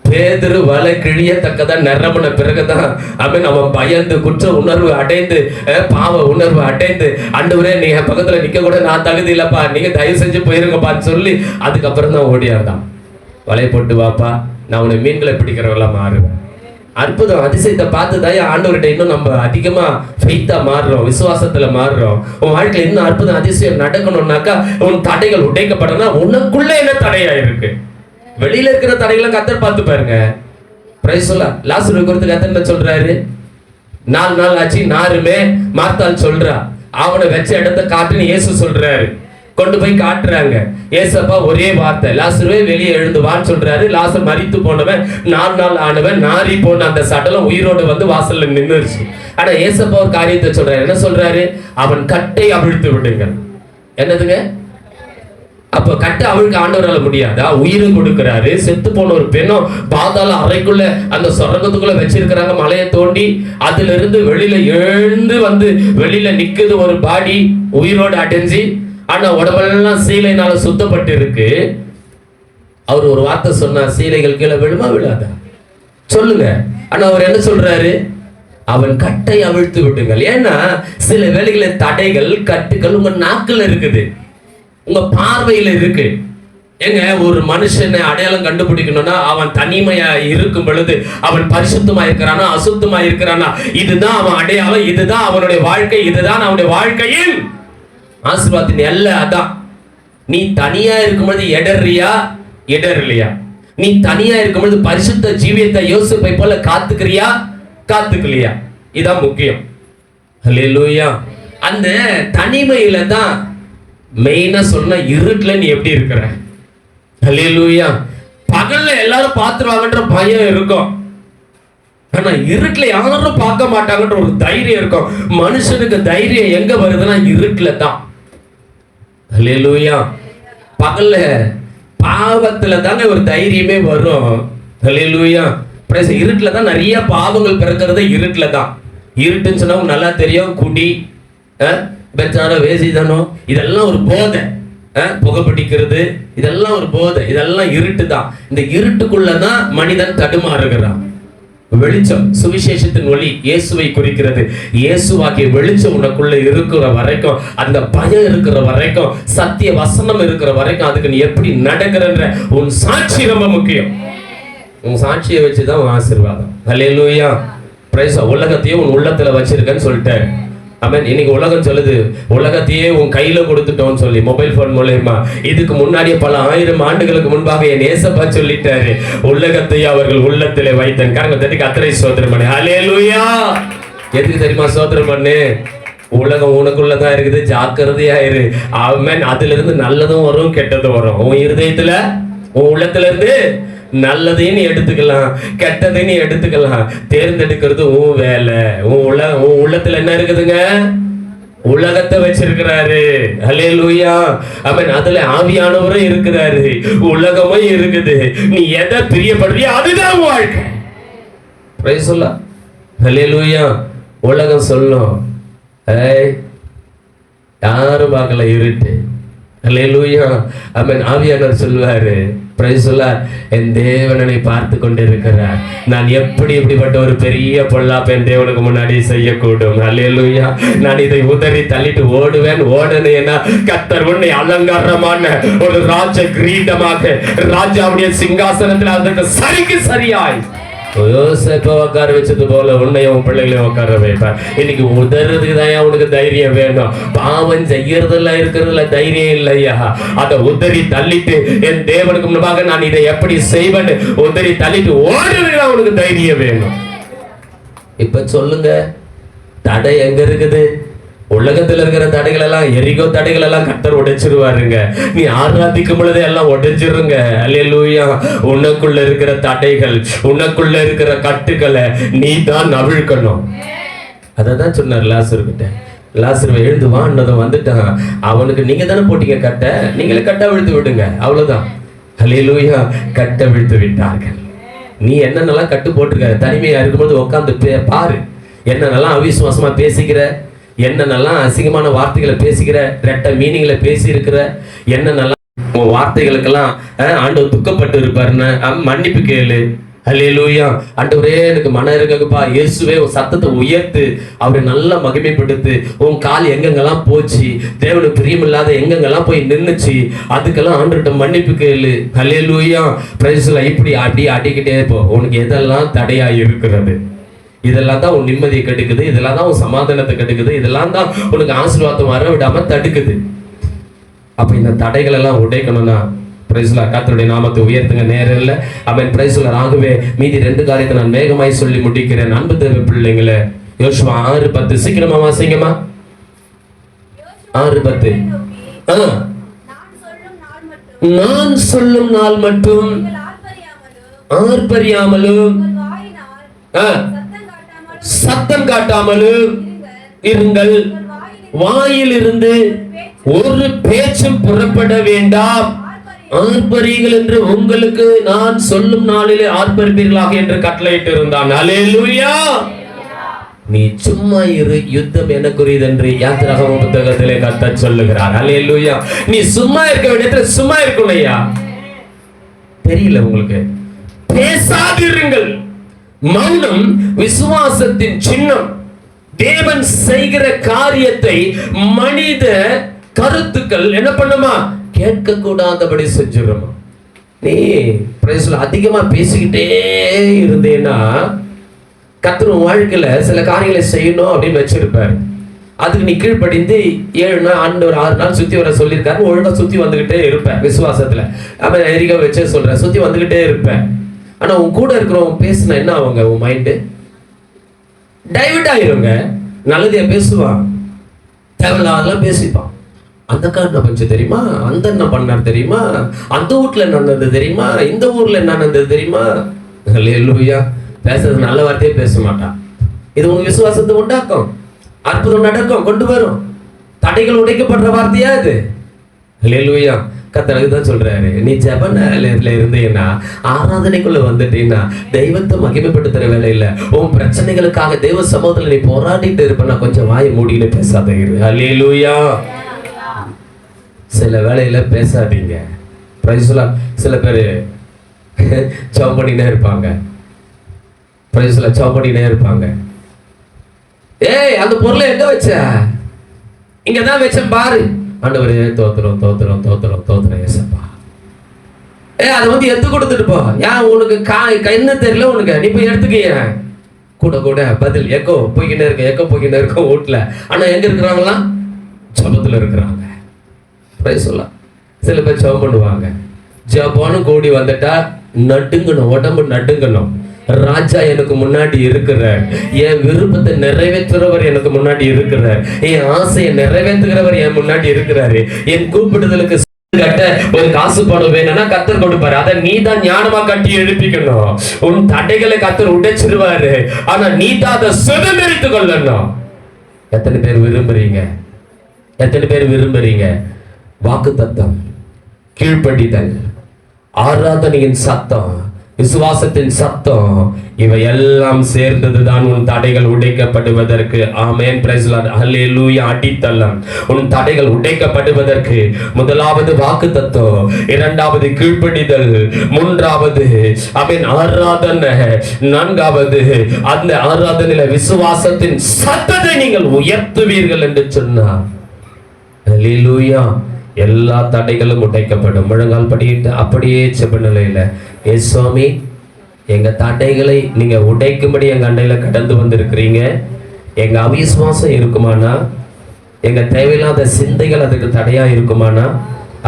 பேதுரு வலை கிழியத்தக்கதா நிரம்பின பிறகுதான் அவன் பயந்து குற்ற உணர்வு அடைந்து பாவ உணர்வு அடைந்து, ஆண்டவரே நீ என் பக்கத்துல நிக்க கூட நான் தகுதி இல்லப்பா, நீங்க தயவு செஞ்சு போயிருங்கப்பான்னு சொல்லி அதுக்கப்புறம் தான் ஓடியாதான். வலை போட்டு வாப்பா, நான் உன்னை மீன்களை பிடிக்கிறவங்களா மாறுவேன். அற்புதம், அதிசயத்தை பார்த்துதான் ஆண்டவர்கிட்ட இன்னும் நம்ம அதிகமா ஃபெய்த்தா மாறுறோம், விசுவாசத்துல மாறுறோம். உன் வாழ்க்கையில இன்னும் அற்புதம் அதிசயம் நடக்கணும்னாக்கா உன் தடைகள் உடைக்கப்படனா உனக்குள்ள என்ன தடையா இருக்கு? வெளியில இருக்கிற தடைகளை கர்த்தர் பார்த்து பாருங்க. Price the Lord. லாசரு குறித்து கர்த்தர் என்ன சொல்றாரு? 4 நாள் ஆச்சு, நாருமே மார்த்தாள் சொல்றா, அவனை வச்ச இடத்தை காட்டுன்னு இயேசு சொல்றாரு. கொண்டு போய் காட்டுறாங்க. ஏசப்பா ஒரே வார்த்தை, லாசருவே வெளியே எழுந்து வான்னு சொல்றாரு. லாசர் மரித்து போனவன், 4 நாள் ஆனவன், நாரி போன அந்த சடலம் உயிரோடு வந்து வாசல்ல நின்றுச்சு. ஆனா ஏசப்பா ஒரு காரியத்தை சொல்றாரு. என்ன சொல்றாரு? அவன் கட்டை அவிழ்த்து விடுங்க. என்னதுங்க? அப்ப கட்டை அவிழ்க்க ஆண்டவரால முடியாதா? உயிரை கொடுக்கிறாரு. செத்து போன ஒரு பெண்ணும் பாதாள அறைக்குள்ள அந்த சொர்க்கத்துக்குள்ள வச்சிருக்கிறாங்க, மலையை தோண்டி. அதுல இருந்து வெளியில எழுந்து வந்து வெளியில நிக்குது ஒரு பாடி உயிரோடு அடைஞ்சு. ஆனா உடம்பெல்லாம் சீலைனால சுத்தப்பட்டு இருக்கு. அவர் ஒரு வார்த்தை சொன்னார், சீலைகள் கீழே விழுமா விழாதா சொல்லுங்க. ஆனா அவர் என்ன சொல்றாரு? அவன் கட்டை அவிழ்த்து விடுங்கள். ஏன்னா சில வேளைகளில் தடைகள் கட்டுகள் உங்க நாக்குல இருக்குது, உங்க பார்வையில இருக்கு. ஏங்க, ஒரு மனுஷனை அடையாளம் கண்டுபிடிக்கணும்னா அவன் தனிமையா இருக்கும் பொழுது அவன் பரிசுத்தமா இருக்கிறானா அசுத்தமா இருக்கிறானா, இதுதான் அவன் அடையாளம், இதுதான் அவனுடைய வாழ்க்கை, இதுதான் அவனுடைய வாழ்க்கையில் ஆசீர்வாதத்தின் எல்லை. அதான் நீ தனியா இருக்கும்போது இடர்லையா? நீ தனியா இருக்கும்போது பரிசுத்த ஜீவியத்தை யோசிப்பை போல காத்துக்கலையா? இதான் முக்கியம். ஹல்லேலூயா. அந்த தனிமையில தான் மெயினா சொன்ன, இருட்டுல நீ எப்படி இருக்கிற? ஹல்லேலூயா. பகல்ல எல்லாரும் பார்த்துருவாங்கன்ற பயம் இருக்கும், ஆனா இருட்டுல யாரும் பார்க்க மாட்டாங்கன்ற ஒரு தைரியம் இருக்கும். மனுஷனுக்கு தைரியம் எங்க வருதுன்னா இருட்டுல தான். ஹல்லேலூயா. பகல்ல பாவத்துல தாங்க ஒரு தைரியமே வரும். ஹல்லேலூயா. இருட்டுல தான் நிறைய பாவங்கள் பிறக்கிறது. இருட்டுல தான். இருட்டுன்னு சொன்னா நல்லா தெரியும், குடி, பெச்சாரம், வேசிதனம், இதெல்லாம் ஒரு போதை. புகைப்பிடிக்கிறது, இதெல்லாம் ஒரு போதை, இதெல்லாம் இருட்டு தான். இந்த இருட்டுக்குள்ளதான் மனிதன் தடுமாறுகிறான். வெளிச்சம், சுவிசேஷத்தின் ஒளி இயேசுவை குறிக்கிறது. இயேசுவாகிய வெளிச்சம் உனக்குள்ள இருக்கிற வரைக்கும், அந்த பயம் இருக்கிற வரைக்கும், சத்திய வசனம் இருக்கிற வரைக்கும், அதுக்கு நீ எப்படி நடக்கிறன்ற உன் சாட்சி ரொம்ப முக்கியம். உன் சாட்சியை வச்சுதான் உன் ஆசீர்வாதம். ஹல்லேலூயா. பிரைஸ். உலகத்தையும் உன் உள்ளத்துல வச்சிருக்கேன்னு சொல்லிட்டாரு. ஆமென். இன்னைக்கு உலகம் சொல்லுது, உலகத்தையே உன் கையில கொடுத்துட்டோம்னு சொல்லி, மொபைல் போன் மூலமா. இதுக்கு முன்னாடியே பல 1000 ஆண்டுகளுக்கு முன்பாக என் ஏசப்பா சொல்லிட்டாரு, உலகத்தையே அவர்கள் உள்ளத்திலே வைத்தேன். கரங்கத்தட்டி கர்த்தரை ஸ்தோத்திரம் பண்ணு. ஹல்லேலூயா. எதுக்கு தெரியுமா ஸ்தோத்திரம் பண்ணு? உலகம் உனக்குள்ளதான் இருக்குது, ஜாக்கிரதையா இரு. ஆமென். அதுல இருந்து நல்லதும் வரும், கெட்டதும் வரும். உன் இருதயத்துல, உன் உள்ளத்துல இருந்து நல்லதையும் நீ எடுத்துக்கலாம், கெட்டதையும் நீ எடுத்துக்கலாம். தேர்ந்தெடுக்கிறது உன் வேலை. உன் உள்ளத்துல என்ன இருக்குதுங்க? உலகத்தை வச்சிருக்கிறாரு. ஹல்லேலூயா. ஆமென். அதுல ஆவியானவரும் இருக்கிறாரு, உலகமும் இருக்குது. நீ எதை பிரியப்படுறியோ அதுதான் வாழ்க்கை. Praise the lord. ஹல்லேலூயா. உலகம் சொல்லும், யாரும் பார்க்கல, இருட்டு. ஹல்லேலூயா. ஆமென். ஆவியானவர் சொல்வாரு, பிரைஸ் தி லார்ட், என் தேவனை பார்த்து கொண்டிருக்கிறார். நான் எப்படிப்பட்ட ஒரு பெரிய பொல்லாப்பை என் தேவனுக்கு முன்னாடி செய்யக்கூடும். ஹல்லேலூயா. நான் இதை உதறி தள்ளிட்டு ஓடுனேன்னா கர்த்தர் உன்னை அலங்காரமான ஒரு ராஜ கிரீடமாக ராஜாவுடைய சிங்காசனத்தில் அதற்கு சரியாய் யோசேப்பை உட்கார வச்சது போல உன்னையும் பிள்ளைகளையும் உட்கார வைப்பார். இன்னைக்கு உதறதுக்கு தான் உனக்கு தைரியம் வேணும். பாவம் செய்யறதுல இருக்கிறதுல தைரியம் இல்லையா? அதை உதறி தள்ளிட்டு என் தேவனுக்கு முன்பாக நான் இதை எப்படி செய்வேன்னு உதறி தள்ளிட்டு ஓடுறதுல உனக்கு தைரியம் வேணும். இப்ப சொல்லுங்க, தடை எங்க இருக்குது? உலகத்துல இருக்கிற தடைகள் எல்லாம், எரிகோ தடைகள் எல்லாம் கர்த்தர் உடைச்சிருவாருங்க. நீ ஆராதிக்கும் பொழுதே எல்லாம் உடைஞ்சிருங்க. அல்லேலூயா. உனக்குள்ள இருக்கிற தடைகள், உனக்குள்ள இருக்கிற கட்டுக்களை நீ தான் அவிழ்க்கணும். அததான் சொன்னார் லாசருக்கிட்ட. லாசருவை எழுந்து வான்னதும் வந்துட்டான். அவனுக்கு நீங்க தானே போட்டீங்க கட்ட, நீங்களே கட்ட விழுத்து விடுங்க, அவ்வளவுதான். அல்லேலூயா. கட்ட விழுத்து விட்டார்கள். நீ என்னென்னலாம் கட்டு போட்டிருக்க, தனிமையா இருக்கும்போது உட்காந்து பாரு. என்னென்னலாம் அவிசுவாசமா பேசிக்கிற, என்னென்னலாம் அசிங்கமான வார்த்தைகளை பேசிக்கிற, ரெட்ட மீனிங்ல பேசி இருக்கிற, என்னென்னலாம் உன் வார்த்தைகளுக்கெல்லாம் ஆண்டவர் துக்கப்பட்டு இருப்பாருன்னு மன்னிப்பு கேளு. அல்லேலூயா. ஆண்டவரே எனக்கு மன இருக்குப்பா, இயேசுவே உன் சத்தத்தை உயர்த்து, அவரை நல்லா மகிமைப்படுத்து. உன் கால் எங்கெங்கெல்லாம் போச்சு, தேவனுக்கு பிரியமில்லாத எங்கெங்கெல்லாம் போய் நின்னுச்சு, அதுக்கெல்லாம் ஆண்டவர்கிட்ட மன்னிப்பு கேளு. அல்லேலூயா. பிரைஸ்ல இப்படி அடி அடிக்கிட்டே போ. உனக்கு எதெல்லாம் தடையா இருக்கிறது, இதெல்லாம் தான் உன் நிம்மதியை கெடுக்குது, இதெல்லாம் தான் உன் சமாதானத்தை கெடுக்குது, இதெல்லாம் தான் உனக்கு ஆசீர்வாதம் வர விடாம தடுக்குது. அப்ப இந்த தடைகள் எல்லாம் உடைக்கணும்னா பிரைஸ்ல கர்த்தருடைய நாமத்தை உயர்த்துங்க. நேரம் இல்லை. அவன் பிரைஸ்ல ஆகவே மீதி 2 காரியத்தை நான் வேகமாய் சொல்லி முடிக்கிறேன். அன்பு தேவ பிள்ளைங்களே, யோசுவா 6:10 சீக்கிரமா வாசிங்கம்மா. 6:10. நான் சொல்லும் நாள் மட்டும் ஆர்ப்பரியாமலும் சத்தம் காட்டாமலும் இருங்கள். வாயிலிருந்து ஒரு பேச்சும் புறப்பட வேண்டாம். ஆர்ப்பரியுங்கள் என்று உங்களுக்கு நான் சொல்லும் நாளிலே ஆர்ப்பரிப்பீர்களாக என்று கட்டளையிட்டு இருந்தான். அல்லேலூயா. நீ சும்மா இரு, யுத்தம் எனக்குரியது என்று யாத்திராகம புத்தகத்திலே கர்த்தர் சொல்லுகிறார். அல்லேலூயா. நீ சும்மா இருக்க வேண்டியது சும்மா இருக்கணும்யா. தெரியல உங்களுக்கு? பேசாதிருங்கள். மௌனம் விசுவாசத்தின் சின்னம். தேவன் செய்கிற காரியத்தை மனித கருத்துக்கள் என்ன பண்ணுமா? கேட்க கூடாதபடி செஞ்சிடும். நீ பிரைஸ்ல அதிகமா பேசிக்கிட்டே இருந்தேன்னா கர்த்தர் வாழ்க்கையில சில காரியங்களை செய்யணும் அப்படின்னு வச்சிருப்பாரு. அதுக்கு நீ கீழ்ப்படிந்து 7 நாள் ஆண்டவர் 6 நாள் சுத்தி வர சொல்லியிருக்காரு. ஒழுங்கா சுத்தி வந்துகிட்டே இருப்பேன் விசுவாசத்துல. அவன் எரிக வச்சே சொல்றேன், சுத்தி வந்துகிட்டே இருப்பேன். ஆனா உன் கூட இருக்கிறவங்க பேசுனா என்ன ஆகுங்க? உன் மைண்டு டைவர்ட் ஆயிருங்க. நல்லதையா பேசுவான், தேவையில்லாதெல்லாம் பேசிப்பான். அந்த காரணம் கொஞ்சம் தெரியுமா, அந்த என்ன பண்ணார் தெரியுமா, அந்த வீட்டுல என்ன நடந்தது தெரியுமா, இந்த ஊர்ல என்ன நடந்தது தெரியுமா. அல்லேலூயா. பேசுறது நல்ல வார்த்தையே பேச மாட்டான். இது உங்க விசுவாசத்தை உண்டாக்கும், அற்புதம் நடக்கும், கொண்டு வரும். தடைகள் உடைக்கப்படுற வார்த்தையா இது? அல்லேலூயா. கர்த்தர் தான் சொல்றாரு, நீ ஜெப நேரத்துல இருந்தீங்கன்னா, ஆராதனைக்குள்ள வந்துட்டீங்கன்னா, தெய்வத்தை மகிமைப்படுத்துற வேலை இல்ல. உன் பிரச்சனைகளுக்காக தெய்வ சமூகத்துல நீ போராடிட்டு இருப்ப, கொஞ்சம் வாயை மூடிக்கிட்டு பேசாத இரு. அல்லேலூயா. சில வேலையில பேசாதீங்க. பிரைஸ்ல சில பேர் சவுப்படினே இருப்பாங்க. பிரைஸ்ல சவுப்படினே இருப்பாங்க. ஏய், அந்த பொருளை எங்க வச்ச? இங்கதான் வச்சேன் பாரு. ஆண்டவரே தோத்துறோம் தோத்துறோம் தோத்துறோம் தோத்துறோம் ஏசப்பா. அதை வந்து எடுத்து கொடுத்துட்டு போ. ஏன் உனக்கு என்ன தெரியல உனக்கு, நீ போய் எடுத்துக்க. கூட கூட பதில் எக்கோ போய்கிட்டே இருக்க, எக்கோ போய்கிட்டே இருக்க வீட்டுல. ஆனா எங்க இருக்கிறாங்களாம்? ஜபத்துல இருக்கிறாங்க. சொல்லலாம். சில பேர் ஜபம் பண்ணுவாங்க. ஜபான்னு கூடி வந்துட்டா நடுங்கணும், உடம்பு நடுங்கணும். ராஜா எனக்கு முன்னாடி இருக்கிறார், என் விருப்பத்தை நிறைவேற்றுறவர் எனக்கு முன்னாடி இருக்கிறார், என் ஆசையை நிறைவேற்றுகிறவர் என் முன்னாடி இருக்கிறாரு. என் கூப்பிடுதலுக்கு கட்ட ஒரு காசு பணம் வேணும்னா கர்த்தர் கொடுப்பாரு. அதை நீ தான் ஞானமா கட்டி எழுப்பிக்கணும். உன் தடைகளை கர்த்தர் உடைச்சிருவாரு. ஆனா நீ தான் அதை சுதந்திரித்துக் கொள்ளணும். எத்தனை பேர் விரும்புறீங்க? எத்தனை பேர் விரும்புறீங்க? வாக்குத்தத்தம், கீழ்ப்படிதல், ஆராதனையின் சத்தம், விசுவாசத்தின் சத்தம், இவை எல்லாம் சேர்ந்ததுதான் உன் தடைகள் உடைக்கப்படுவதற்கு. ஆமென். Price lord. ஹல்லேலூயா. அடித்தளம். உன் தடைகள் உடைக்கப்படுவதற்கு முதலாவது வாக்குத்தத்தம், இரண்டாவது கீழ்ப்படிதல், மூன்றாவது ஆமென் ஆராதனை, நான்காவது அந்த ஆராதனையில விசுவாசத்தின் சத்தத்தை நீங்கள் உயர்த்துவீர்கள் என்று சொன்னார். ஹல்லேலூயா. எல்லா தடைகளும் உடைக்கப்படும். முழங்கால் படியிட்டு அப்படியே செப நிலையில, சுவாமி எங்க தடைகளை நீங்க உடைக்கும்படி எங்க அண்டையில கடந்து வந்திருக்கிறீங்க. எங்க அவிசுவாசம் இருக்குமானா, எங்க தேவையில்லாத சிந்தைகள் அதுக்கு தடையா இருக்குமானா,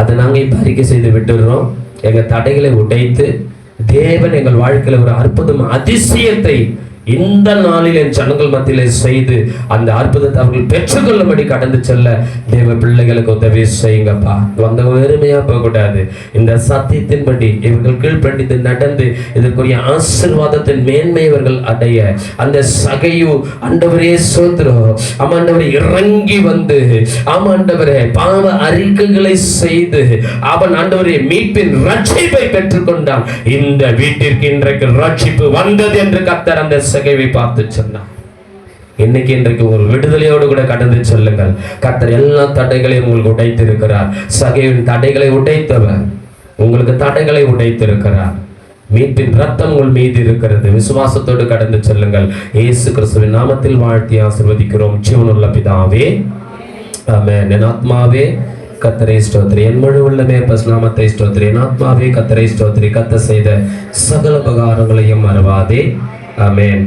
அதை நாங்க இப்ப அறிக்கை செய்து விட்டுடுறோம். எங்க தடைகளை உடைத்து தேவன் எங்கள் வாழ்க்கையில ஒரு அற்புதம் அதிசயத்தை இந்த நாளில் என் ஜனங்கள் மத்தியிலே செய்து அந்த அற்புதத்தை அவர்கள் பெற்றுக்கொள்ளும்படி கடந்து செல்ல தேவ பிள்ளைகளுக்கு உதவி செய்யுங்கப்பா. வந்த வெறுமையா போகக்கூடாது. இந்த சத்தியத்தின்படி இவர்கள் கீழ்ப்படிந்து நடந்து இதற்குரிய ஆசீர்வாதத்தின் மேன்மை இவர்கள் அடைய அந்த சகையு ஆண்டவரே சோத்திரம் ஆமாண்டவரே இறங்கி வந்து ஆமாண்டவரே பாவ அறிக்கைகளை செய்து அவன் ஆண்டவரே மீட்பின் ரட்சிப்பை பெற்றுக்கொண்டான். இந்த வீட்டிற்கு இன்றைக்கு ரட்சிப்பு வந்தது என்று கர்த்தர் அந்த சகைவை பார்த்து சொன்னார். இன்னைக்கு இன்றைக்கு ஒரு விடுதலையோடு கூட கடந்து செல்லுங்கள். கர்த்தர் எல்லா தடைகளையும் உங்களுக்கு உடைத்திருக்கிறார். சகைவின் தடைகளை உடைத்தவர் உங்களுக்கு தடைகளை உடைத்திருக்கிறார். மீட்பின் ரத்தம் உங்கள் மீது இருக்கிறது. விசுவாசத்தோடு கடந்து செல்லுங்கள். இயேசு கிறிஸ்துவின் நாமத்தில் வாழ்த்தி ஆசீர்வதிக்கிறோம். ஜீவனுள்ள பிதாவே ஆமென். என் ஆத்மாவே கர்த்தரை ஸ்தோத்திரி, என் முழு உள்ளமே நாமத்தை ஸ்தோத்திரி. என் ஆத்மாவே கர்த்தரை ஸ்தோத்திரி, கர்த்தர் செய்த சகல உபகாரங்களையும் மறவாதே. ஆமென்.